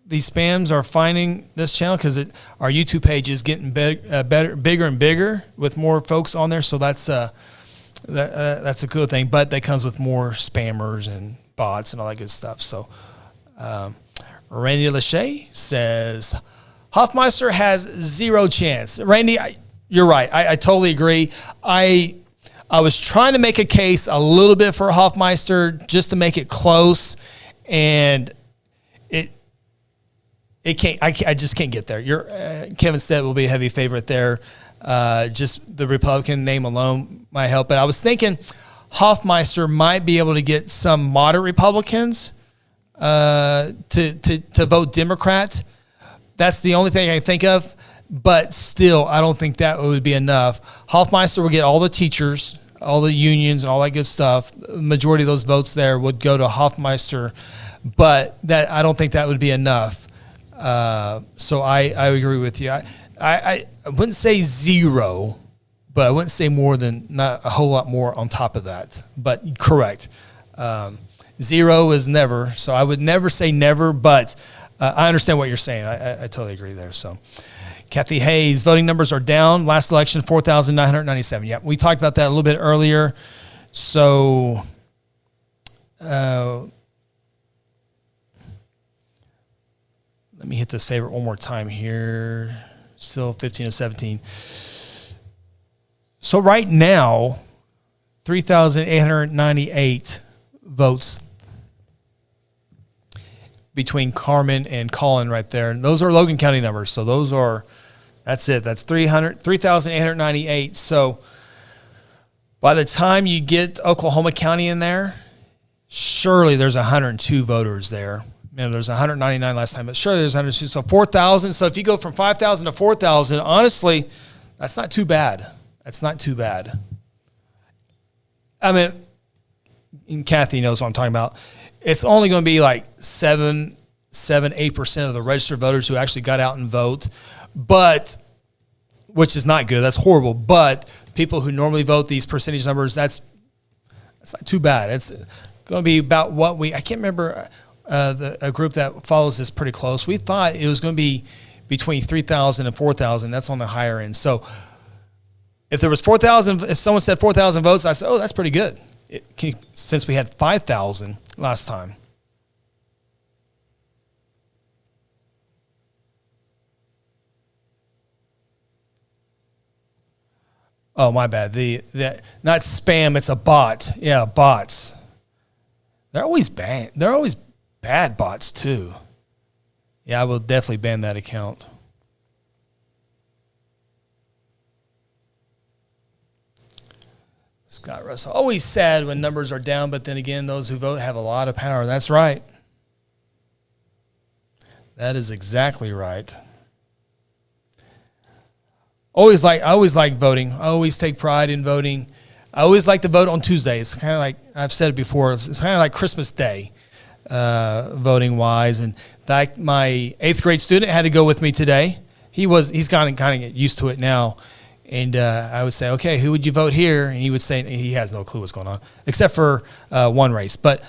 These spams are finding this channel because our YouTube page is getting bigger and bigger with more folks on there. So that's a good thing. But that comes with more spammers and bots and all that good stuff. So Randy Lachey says Hoffmeister has zero chance. Randy, you're right. I totally agree. I was trying to make a case a little bit for Hoffmeister just to make it close, and it can't. I just can't get there. Kevin Stead will be a heavy favorite there. Just the Republican name alone might help. But I was thinking Hoffmeister might be able to get some moderate Republicans to vote Democrat. That's the only thing I can think of. But still, I don't think that would be enough. Hoffmeister will get all the teachers, all the unions, and all that good stuff. The majority of those votes there would go to Hoffmeister, but I don't think that would be enough. So I agree with you. I wouldn't say zero, but I wouldn't say not a whole lot more on top of that. But correct. Zero is never, so I would never say never, but I understand what you're saying. I totally agree there. So. Kathy Hayes, voting numbers are down. Last election, 4,997. Yeah, we talked about that a little bit earlier. So, let me hit this favorite one more time here. Still 15 to 17. So right now, 3,898 votes between Carmen and Collin right there. And those are Logan County numbers. So that's it. That's 3,898. So by the time you get Oklahoma County in there, surely there's 102 voters there. There's 199 last time, but surely there's 102. So 4,000. So if you go from 5,000 to 4,000, honestly, that's not too bad. That's not too bad. I mean, and Kathy knows what I'm talking about. It's only going to be like 8% of the registered voters who actually got out and vote, but which is not good. That's horrible. But people who normally vote, these percentage numbers, that's not too bad. It's going to be about what I can't remember a group that follows this pretty close. We thought it was going to be between 3,000 and 4,000. That's on the higher end. So if there was 4,000, if someone said 4,000 votes, I said, oh, that's pretty good. Since we had 5,000 last time. Oh, my bad. Not spam, it's a bot. Yeah, bots. They're always bad. They're always bad bots too. Yeah, I will definitely ban that account. Scott Russell. Always sad when numbers are down, but then again, those who vote have a lot of power. That's right. That is exactly right. I always like voting. I always take pride in voting. I always like to vote on Tuesday. It's kind of like, I've said it before, it's kind of like Christmas Day, voting wise. And in fact, my 8th grade student had to go with me today. He's kind of get used to it now. And I would say, okay, who would you vote here? And he would say, he has no clue what's going on, except for one race. But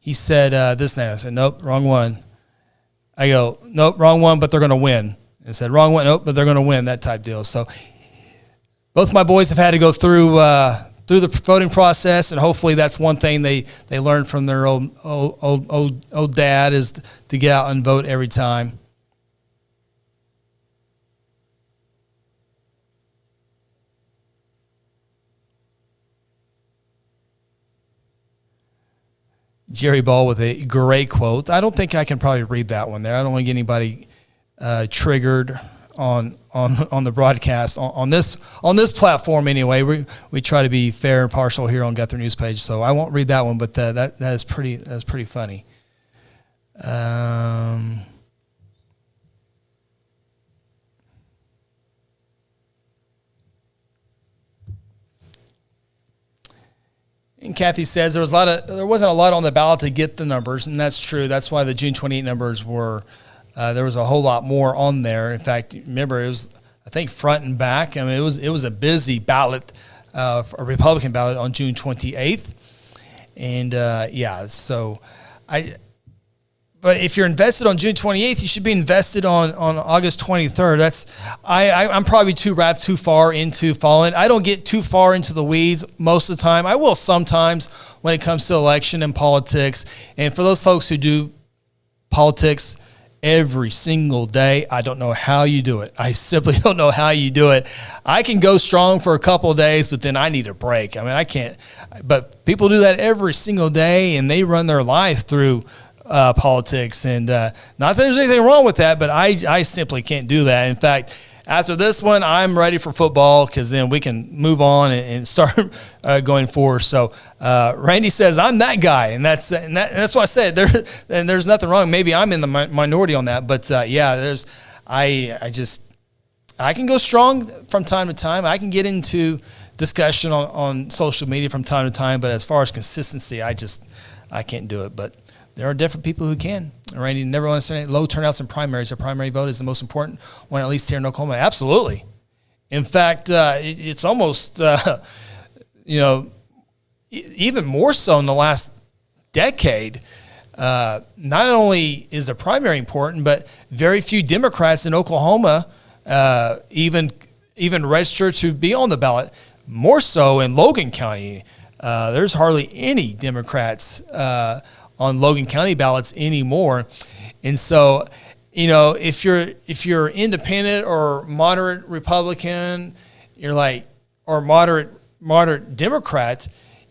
he said this now. I said, nope, wrong one. I go, nope, wrong one, but they're going to win. And said, wrong one, nope, but they're going to win, that type deal. So both my boys have had to go through the voting process, and hopefully that's one thing they learned from their old dad is to get out and vote every time. Jerry Ball with a great quote. I don't think I can probably read that one there. I don't want to get anybody triggered on the broadcast on this platform anyway. We try to be fair and partial here on Guthrie News Page, so I won't read that one, but that is pretty funny. And Kathy says there wasn't a lot on the ballot to get the numbers, and that's true. That's why the June 28 numbers were. There was a whole lot more on there. In fact, remember, it was, I think, front and back. I mean, it was a busy ballot, a Republican ballot on June 28th, and But if you're invested on June 28th, you should be invested on August 23rd. I'm probably too wrapped too far into following. I don't get too far into the weeds most of the time. I will sometimes when it comes to election and politics. And for those folks who do politics every single day, I don't know how you do it. I simply don't know how you do it. I can go strong for a couple of days, but then I need a break. I mean, I can't. But people do that every single day, and they run their life through politics, and not that there's anything wrong with that, but I simply can't do that. In fact, after this one, I'm ready for football, because then we can move on and start going forward. So Randy says I'm that guy, and that's what I said. There's nothing wrong. Maybe I'm in the minority on that, but I can go strong from time to time. I can get into discussion on social media from time to time, but as far as consistency, I can't do it. But there are different people who can. Randy never understand low turnouts in primaries. A primary vote is the most important one, at least here in Oklahoma. Absolutely. In fact, it's almost, even more so in the last decade. Not only is the primary important, but very few Democrats in Oklahoma even register to be on the ballot. More so in Logan County. There's hardly any Democrats on Logan County ballots anymore. And so, if you're independent or moderate Republican, or moderate Democrat,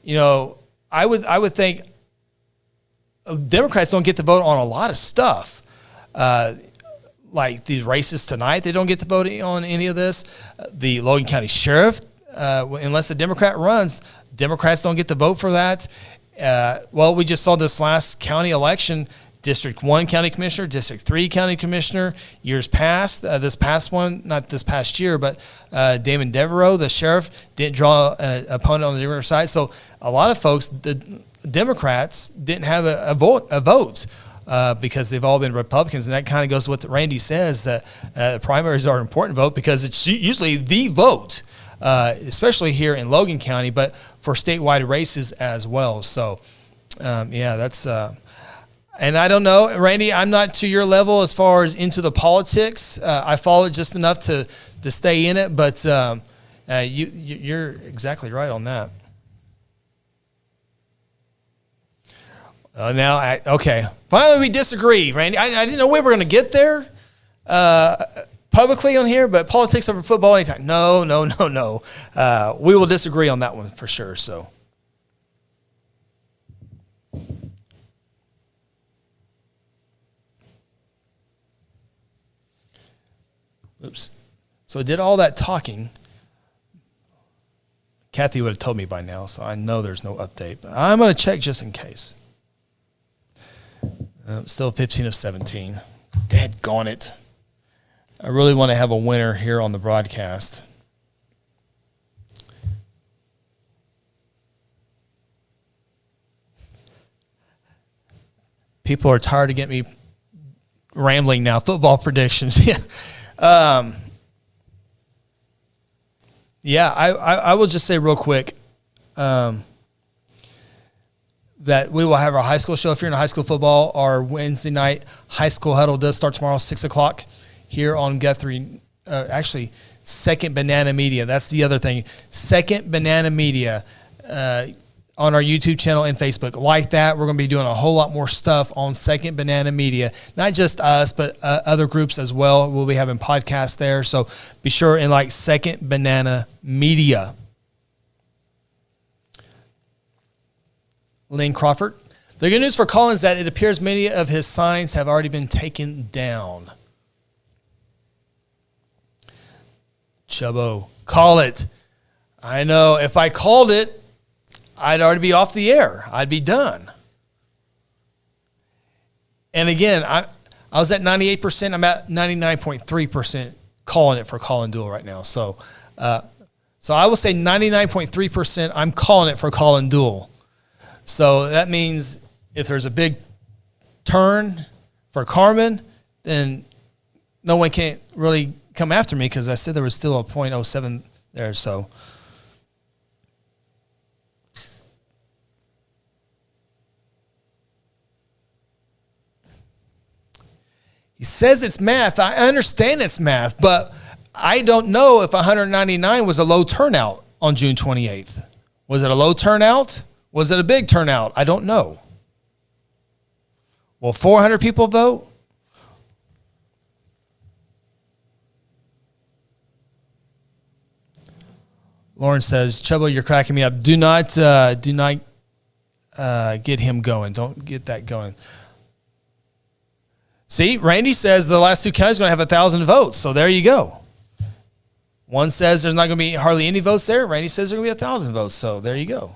I would think Democrats don't get to vote on a lot of stuff. Like these races tonight, they don't get to vote on any of this. The Logan County Sheriff, unless a Democrat runs, Democrats don't get to vote for that. We just saw this last county election, District 1 County Commissioner, District 3 County Commissioner, years past. This past one, not this past year, but Damon Devereaux, the sheriff, didn't draw an opponent on the Democrat side. So a lot of folks, the Democrats, didn't have a vote because they've all been Republicans. And that kind of goes to what Randy says, that primaries are an important vote because it's usually the vote. Especially here in Logan County, but for statewide races as well. So, that's and I don't know, Randy, I'm not to your level as far as into the politics. I follow it just enough to stay in it, but you're exactly right on that. Okay. Finally, we disagree, Randy. I didn't know we were going to get there. Publicly on here, but politics over football anytime. No. We will disagree on that one for sure. So, oops. So I did all that talking. Kathy would have told me by now, so I know there's no update. But I'm going to check just in case. Still 15 of 17. Dadgone it. I really want to have a winner here on the broadcast. People are tired of getting me rambling now. Football predictions. I will just say real quick that we will have our high school show. If you're in high school football, our Wednesday night high school huddle does start tomorrow, 6 o'clock. Here on Guthrie, Second Banana Media. That's the other thing. Second Banana Media on our YouTube channel and Facebook. Like that, we're going to be doing a whole lot more stuff on Second Banana Media. Not just us, but other groups as well. We'll be having podcasts there. So be sure and like Second Banana Media. Lynn Crawford. The good news for Collins is that it appears many of his signs have already been taken down. Chubbo, call it. I know if I called it, I'd already be off the air. I'd be done. And again, I was at 98%. I'm at 99.3% calling it for call and duel right now. So I will say 99.3% I'm calling it for call and duel. So that means if there's a big turn for Carmen, then no one can't really come after me because I said there was still a .07 there. So he says it's math. I understand it's math, but I don't know if 199 was a low turnout on June 28th. Was it a low turnout? Was it a big turnout? I don't know. Will 400 people vote? Lauren says, Chubbo, you're cracking me up. Do not get him going. Don't get that going. See, Randy says the last two counties are going to have 1,000 votes. So there you go. One says there's not going to be hardly any votes there. Randy says there's going to be 1,000 votes. So there you go.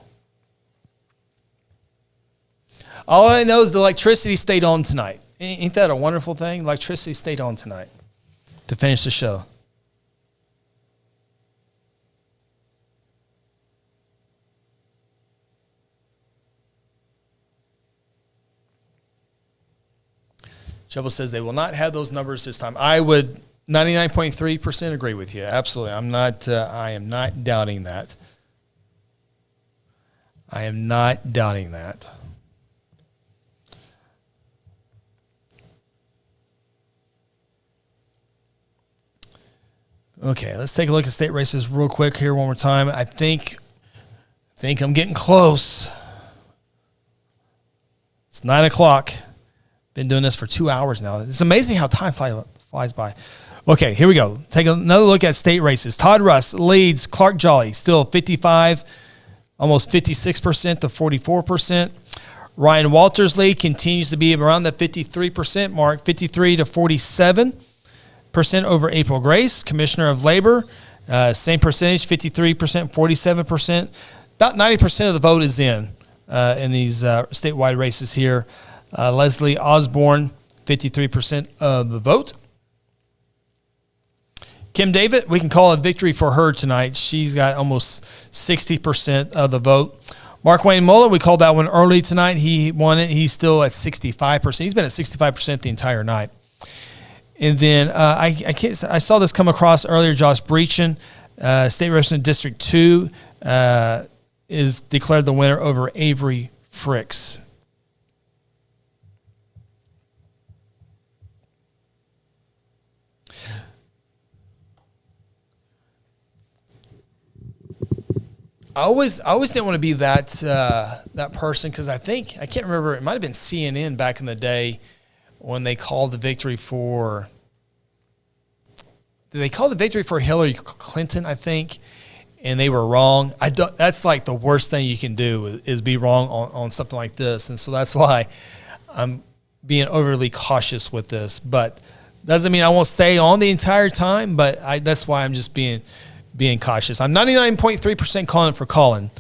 All I know is the electricity stayed on tonight. Ain't that a wonderful thing? Electricity stayed on tonight to finish the show. Chubble says they will not have those numbers this time. I would 99.3% agree with you. Absolutely. I am not doubting that. I am not doubting that. Okay, let's take a look at state races real quick here one more time. I think I'm getting close. It's 9 o'clock. Been doing this for 2 hours now. It's amazing how time flies by. Okay, here we go. Take another look at state races. Todd Russ leads Clark Jolly, still 55, almost 56% to 44%. Ryan Walters' lead continues to be around the 53% mark, 53 to 47% over April Grace. Commissioner of Labor, same percentage, 53%, 47%. About 90% of the vote is in these statewide races here. Leslie Osborne, 53% of the vote. Kim David, we can call a victory for her tonight. She's got almost 60% of the vote. Mark Wayne Mullen, we called that one early tonight. He won it. He's still at 65%. He's been at 65% the entire night. And then I saw this come across earlier. Josh Breachin, State Representative District 2, is declared the winner over Avery Fricks. I always didn't want to be that person because I can't remember, it might have been CNN back in the day when they called the victory for Hillary Clinton, I think, and they were wrong. That's like the worst thing you can do is be wrong on something like this, and so that's why I'm being overly cautious with this. But doesn't mean I won't stay on the entire time, but that's why I'm just being cautious. I'm 99.3% calling for Colin.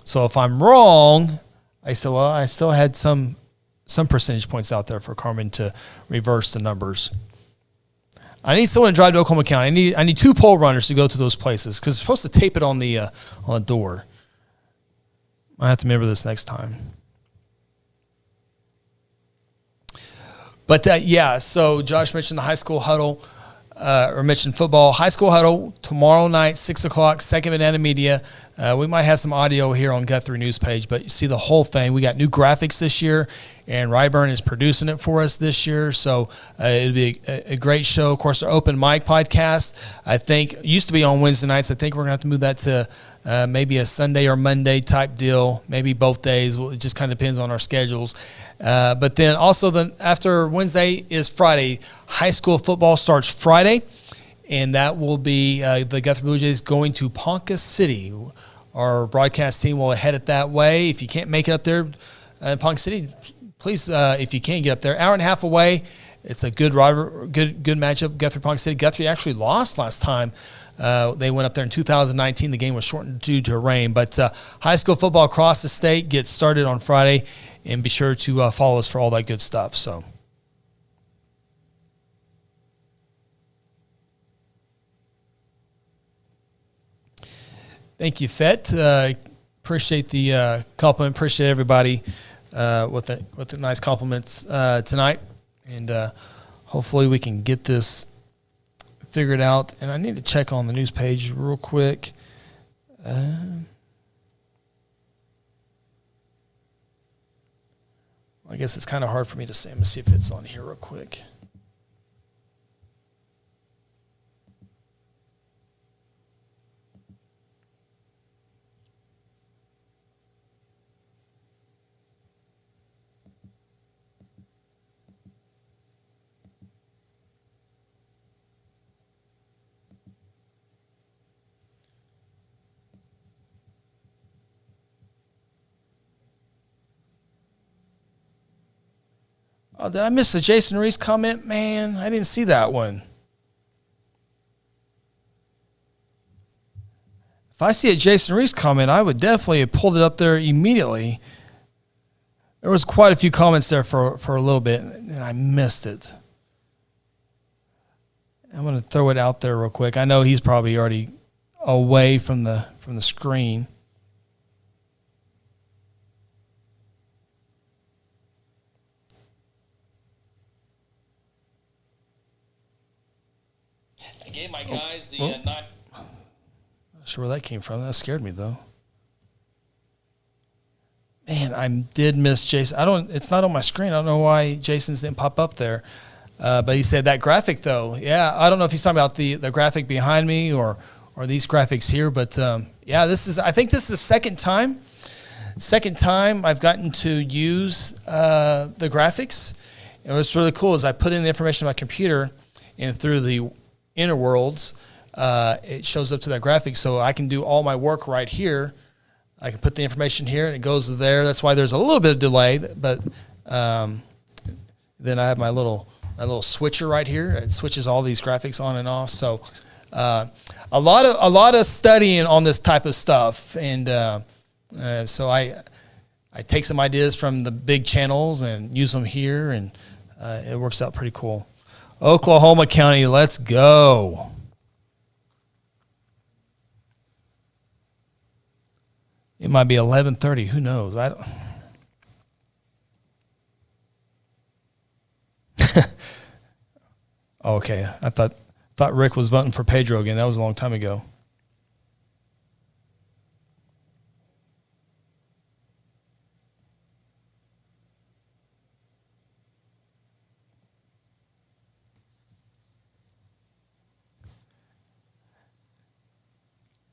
So if I'm wrong, I still had some percentage points out there for Carmen to reverse the numbers. I need someone to drive to Oklahoma County. I need two poll runners to go to those places because they're supposed to tape it on the door. I have to remember this next time. But so Josh mentioned the high school huddle. Or mentioned football. High school huddle tomorrow night, 6 o'clock, Second Banana Media. We might have some audio here on Guthrie News page, but you see the whole thing. We got new graphics this year, and Ryburn is producing it for us this year. So it'll be a great show. Of course, our open mic podcast, I think, used to be on Wednesday nights. I think we're going to have to move that to maybe a Sunday or Monday type deal, maybe both days. It just kind of depends on our schedules. But then also after Wednesday is Friday. High school football starts Friday, and that will be the Guthrie Blue Jays going to Ponca City. Our broadcast team will head it that way. If you can't make it up there in Ponca City, please, if you can get up there, hour and a half away. It's a good matchup, Guthrie Ponca City. Guthrie actually lost last time They went up there in 2019. The game was shortened due to rain. But high school football across the state gets started on Friday, and be sure to follow us for all that good stuff. So. Thank you, Fett. Appreciate the compliment. Appreciate everybody with the nice compliments tonight. And hopefully we can get this figured out. And I need to check on the news page real quick. I guess it's kind of hard for me to say. Let me see if it's on here real quick. Oh, did I miss the Jason Reese comment? Man, I didn't see that one. If I see a Jason Reese comment, I would definitely have pulled it up there immediately. There was quite a few comments there for a little bit, and I missed it. I'm going to throw it out there real quick. I know he's probably already away from the screen. I gave my guys not sure where that came from. That scared me though. Man, I did miss Jason. It's not on my screen. I don't know why Jason's didn't pop up there. But he said that graphic though. Yeah, I don't know if he's talking about the graphic behind me or these graphics here, but yeah, I think this is the second time I've gotten to use the graphics. And what's really cool is I put in the information on my computer, and through the inner worlds, it shows up to that graphic, so I can do all my work right here. I can put the information here, and it goes there. That's why there's a little bit of delay, but then I have my little switcher right here. It switches all these graphics on and off. So a lot of studying on this type of stuff, and so I take some ideas from the big channels and use them here, and it works out pretty cool. Oklahoma County, let's go. It might be 11:30. Who knows? I don't. Okay, I thought Rick was voting for Pedro again. That was a long time ago.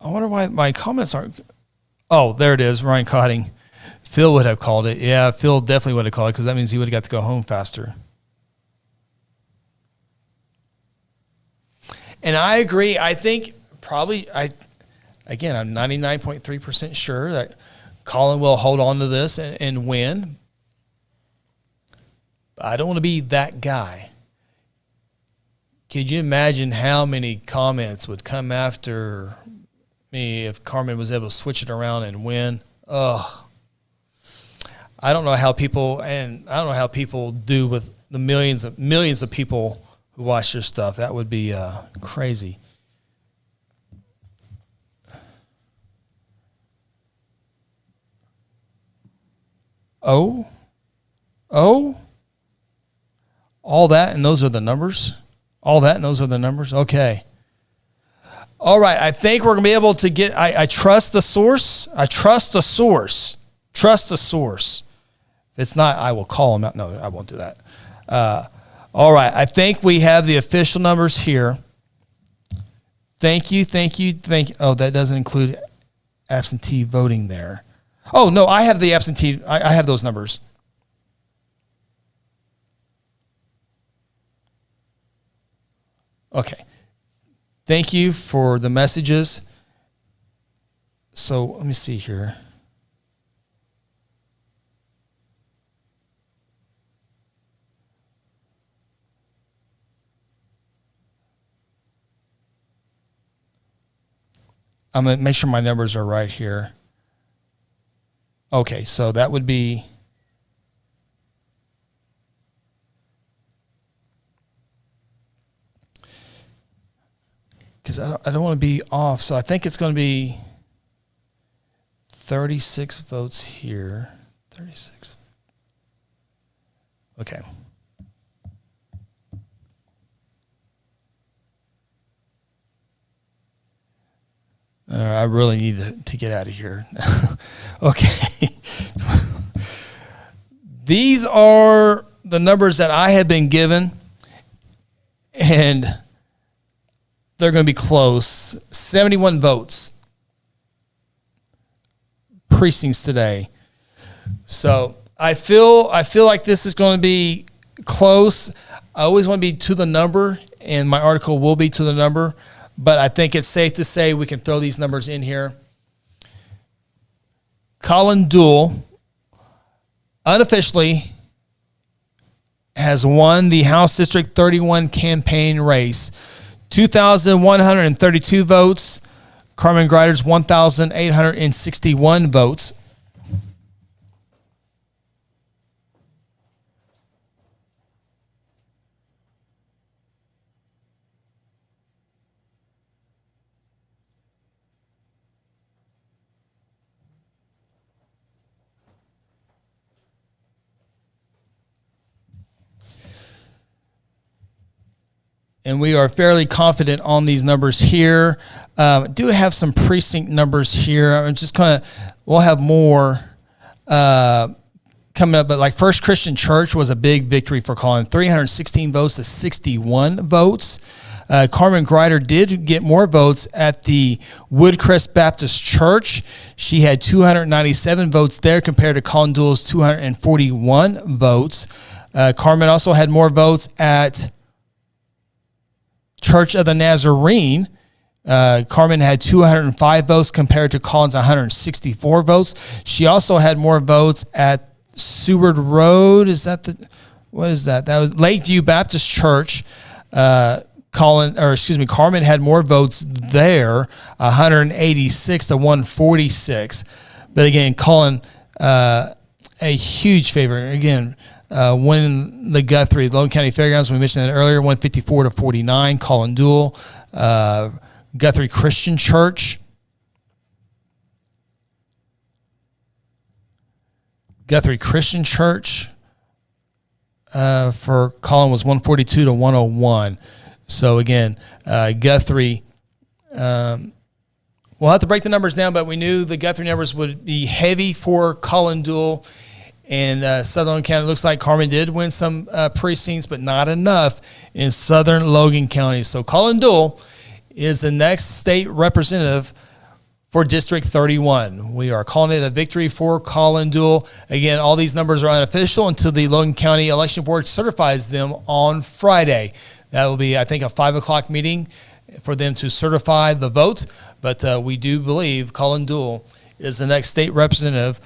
I wonder why my comments aren't. Oh, there it is. Ryan Cotting. Phil would have called it. Yeah, Phil definitely would have called it because that means he would have got to go home faster. And I agree. I think probably I'm 99.3% sure that Colin will hold on to this and win. But I don't want to be that guy. Could you imagine how many comments would come after me if Carmen was able to switch it around and win? Ugh. I don't know how people do with the millions of people who watch your stuff. That would be crazy. Oh, all that and those are the numbers. Okay. All right, I think we're going to be able to get, I trust the source. Trust the source. If it's not, I will call them out. No, I won't do that. All right, I think we have the official numbers here. Thank you. Oh, that doesn't include absentee voting there. Oh, no, I have the absentee. I have those numbers. Okay. Thank you for the messages. So let me see here. I'm going to make sure my numbers are right here. Okay, so that would be... Because I don't want to be off, so I think it's going to be 36 votes here. 36. Okay. I really need to get out of here. Okay. These are the numbers that I have been given, and they're going to be close. 71 votes. Precincts today. So I feel like this is going to be close. I always want to be to the number, and my article will be to the number, but I think it's safe to say we can throw these numbers in here. Colin Duell unofficially has won the House District 31 campaign race. 2,132 votes. Carmen Greider's 1,861 votes. And we are fairly confident on these numbers here. Do have some precinct numbers here. I'm just we'll have more coming up. But like First Christian Church was a big victory for Colin. 316 votes to 61 votes. Carmen Greider did get more votes at the Woodcrest Baptist Church. She had 297 votes there compared to Colin Duell's 241 votes. Carmen also had more votes at Church of the Nazarene. Carmen had 205 votes compared to Colin's 164 votes. She also had more votes at Seward Road. What is that? That was Lakeview Baptist Church. Carmen had more votes there, 186 to 146. But again, Colin, a huge favorite. Again, winning the Guthrie Logan County Fairgrounds, we mentioned that earlier, 154 to 49. Colin Duell, Guthrie Christian Church. Guthrie Christian Church for Colin was 142 to 101. So again, Guthrie, we'll have to break the numbers down, but we knew the Guthrie numbers would be heavy for Colin Duell. And Southern County, looks like Carmen did win some precincts, but not enough in Southern Logan County. So Colin Duell is the next state representative for District 31. We are calling it a victory for Colin Duell. Again, all these numbers are unofficial until the Logan County Election Board certifies them on Friday. That will be, I think, a 5 o'clock meeting for them to certify the votes. But we do believe Colin Duell is the next state representative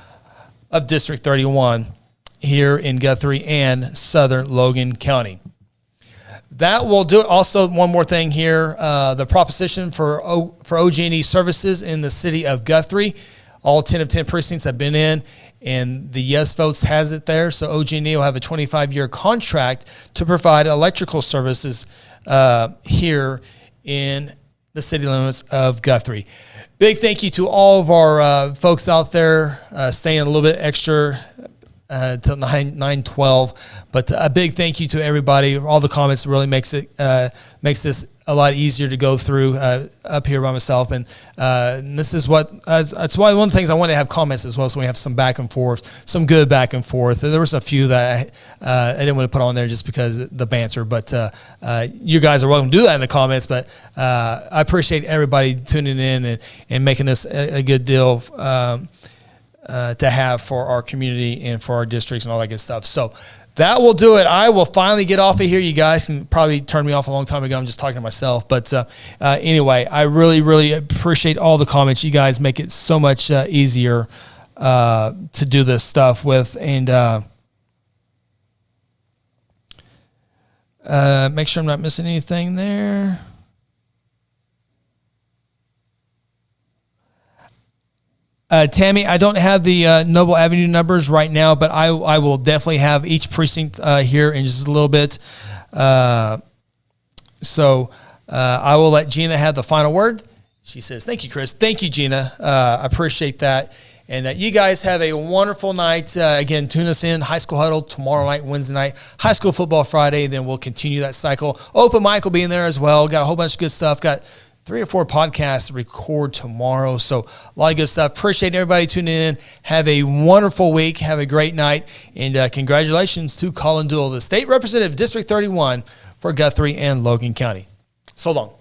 of District 31 here in Guthrie and Southern Logan County. That will do it. Also, one more thing here, the proposition for OG&E services in the city of Guthrie. All 10 of 10 precincts have been in, and the yes votes has it there. So OG&E will have a 25-year contract to provide electrical services here in the city limits of Guthrie. Big thank you to all of our folks out there staying a little bit extra till 9:12. But a big thank you to everybody. All the comments really makes this a lot easier to go through up here by myself. And this is that's why one of the things I want to have comments as well, so we have some back and forth, some good back and forth. There was a few that I didn't want to put on there just because the banter, but you guys are welcome to do that in the comments. But I appreciate everybody tuning in and making this a good deal to have for our community and for our districts and all that good stuff. So that will do it. I will finally get off of here. You guys can probably turn me off a long time ago. I'm just talking to myself. But anyway, I really, really appreciate all the comments. You guys make it so much easier to do this stuff with. And make sure I'm not missing anything there. Tammy, I don't have the Noble Avenue numbers right now, but I will definitely have each precinct here in just a little bit. So I will let Gina have the final word. She says, thank you, Chris. Thank you, Gina. I appreciate that. And you guys have a wonderful night. Again, tune us in. High School Huddle tomorrow night, Wednesday night. High School Football Friday. Then we'll continue that cycle. Open mic will be in there as well. Got a whole bunch of good stuff. Got 3 or 4 podcasts to record tomorrow. So a lot of good stuff. Appreciate everybody tuning in. Have a wonderful week. Have a great night. And congratulations to Colin Duell, the State Representative, District 31 for Guthrie and Logan County. So long.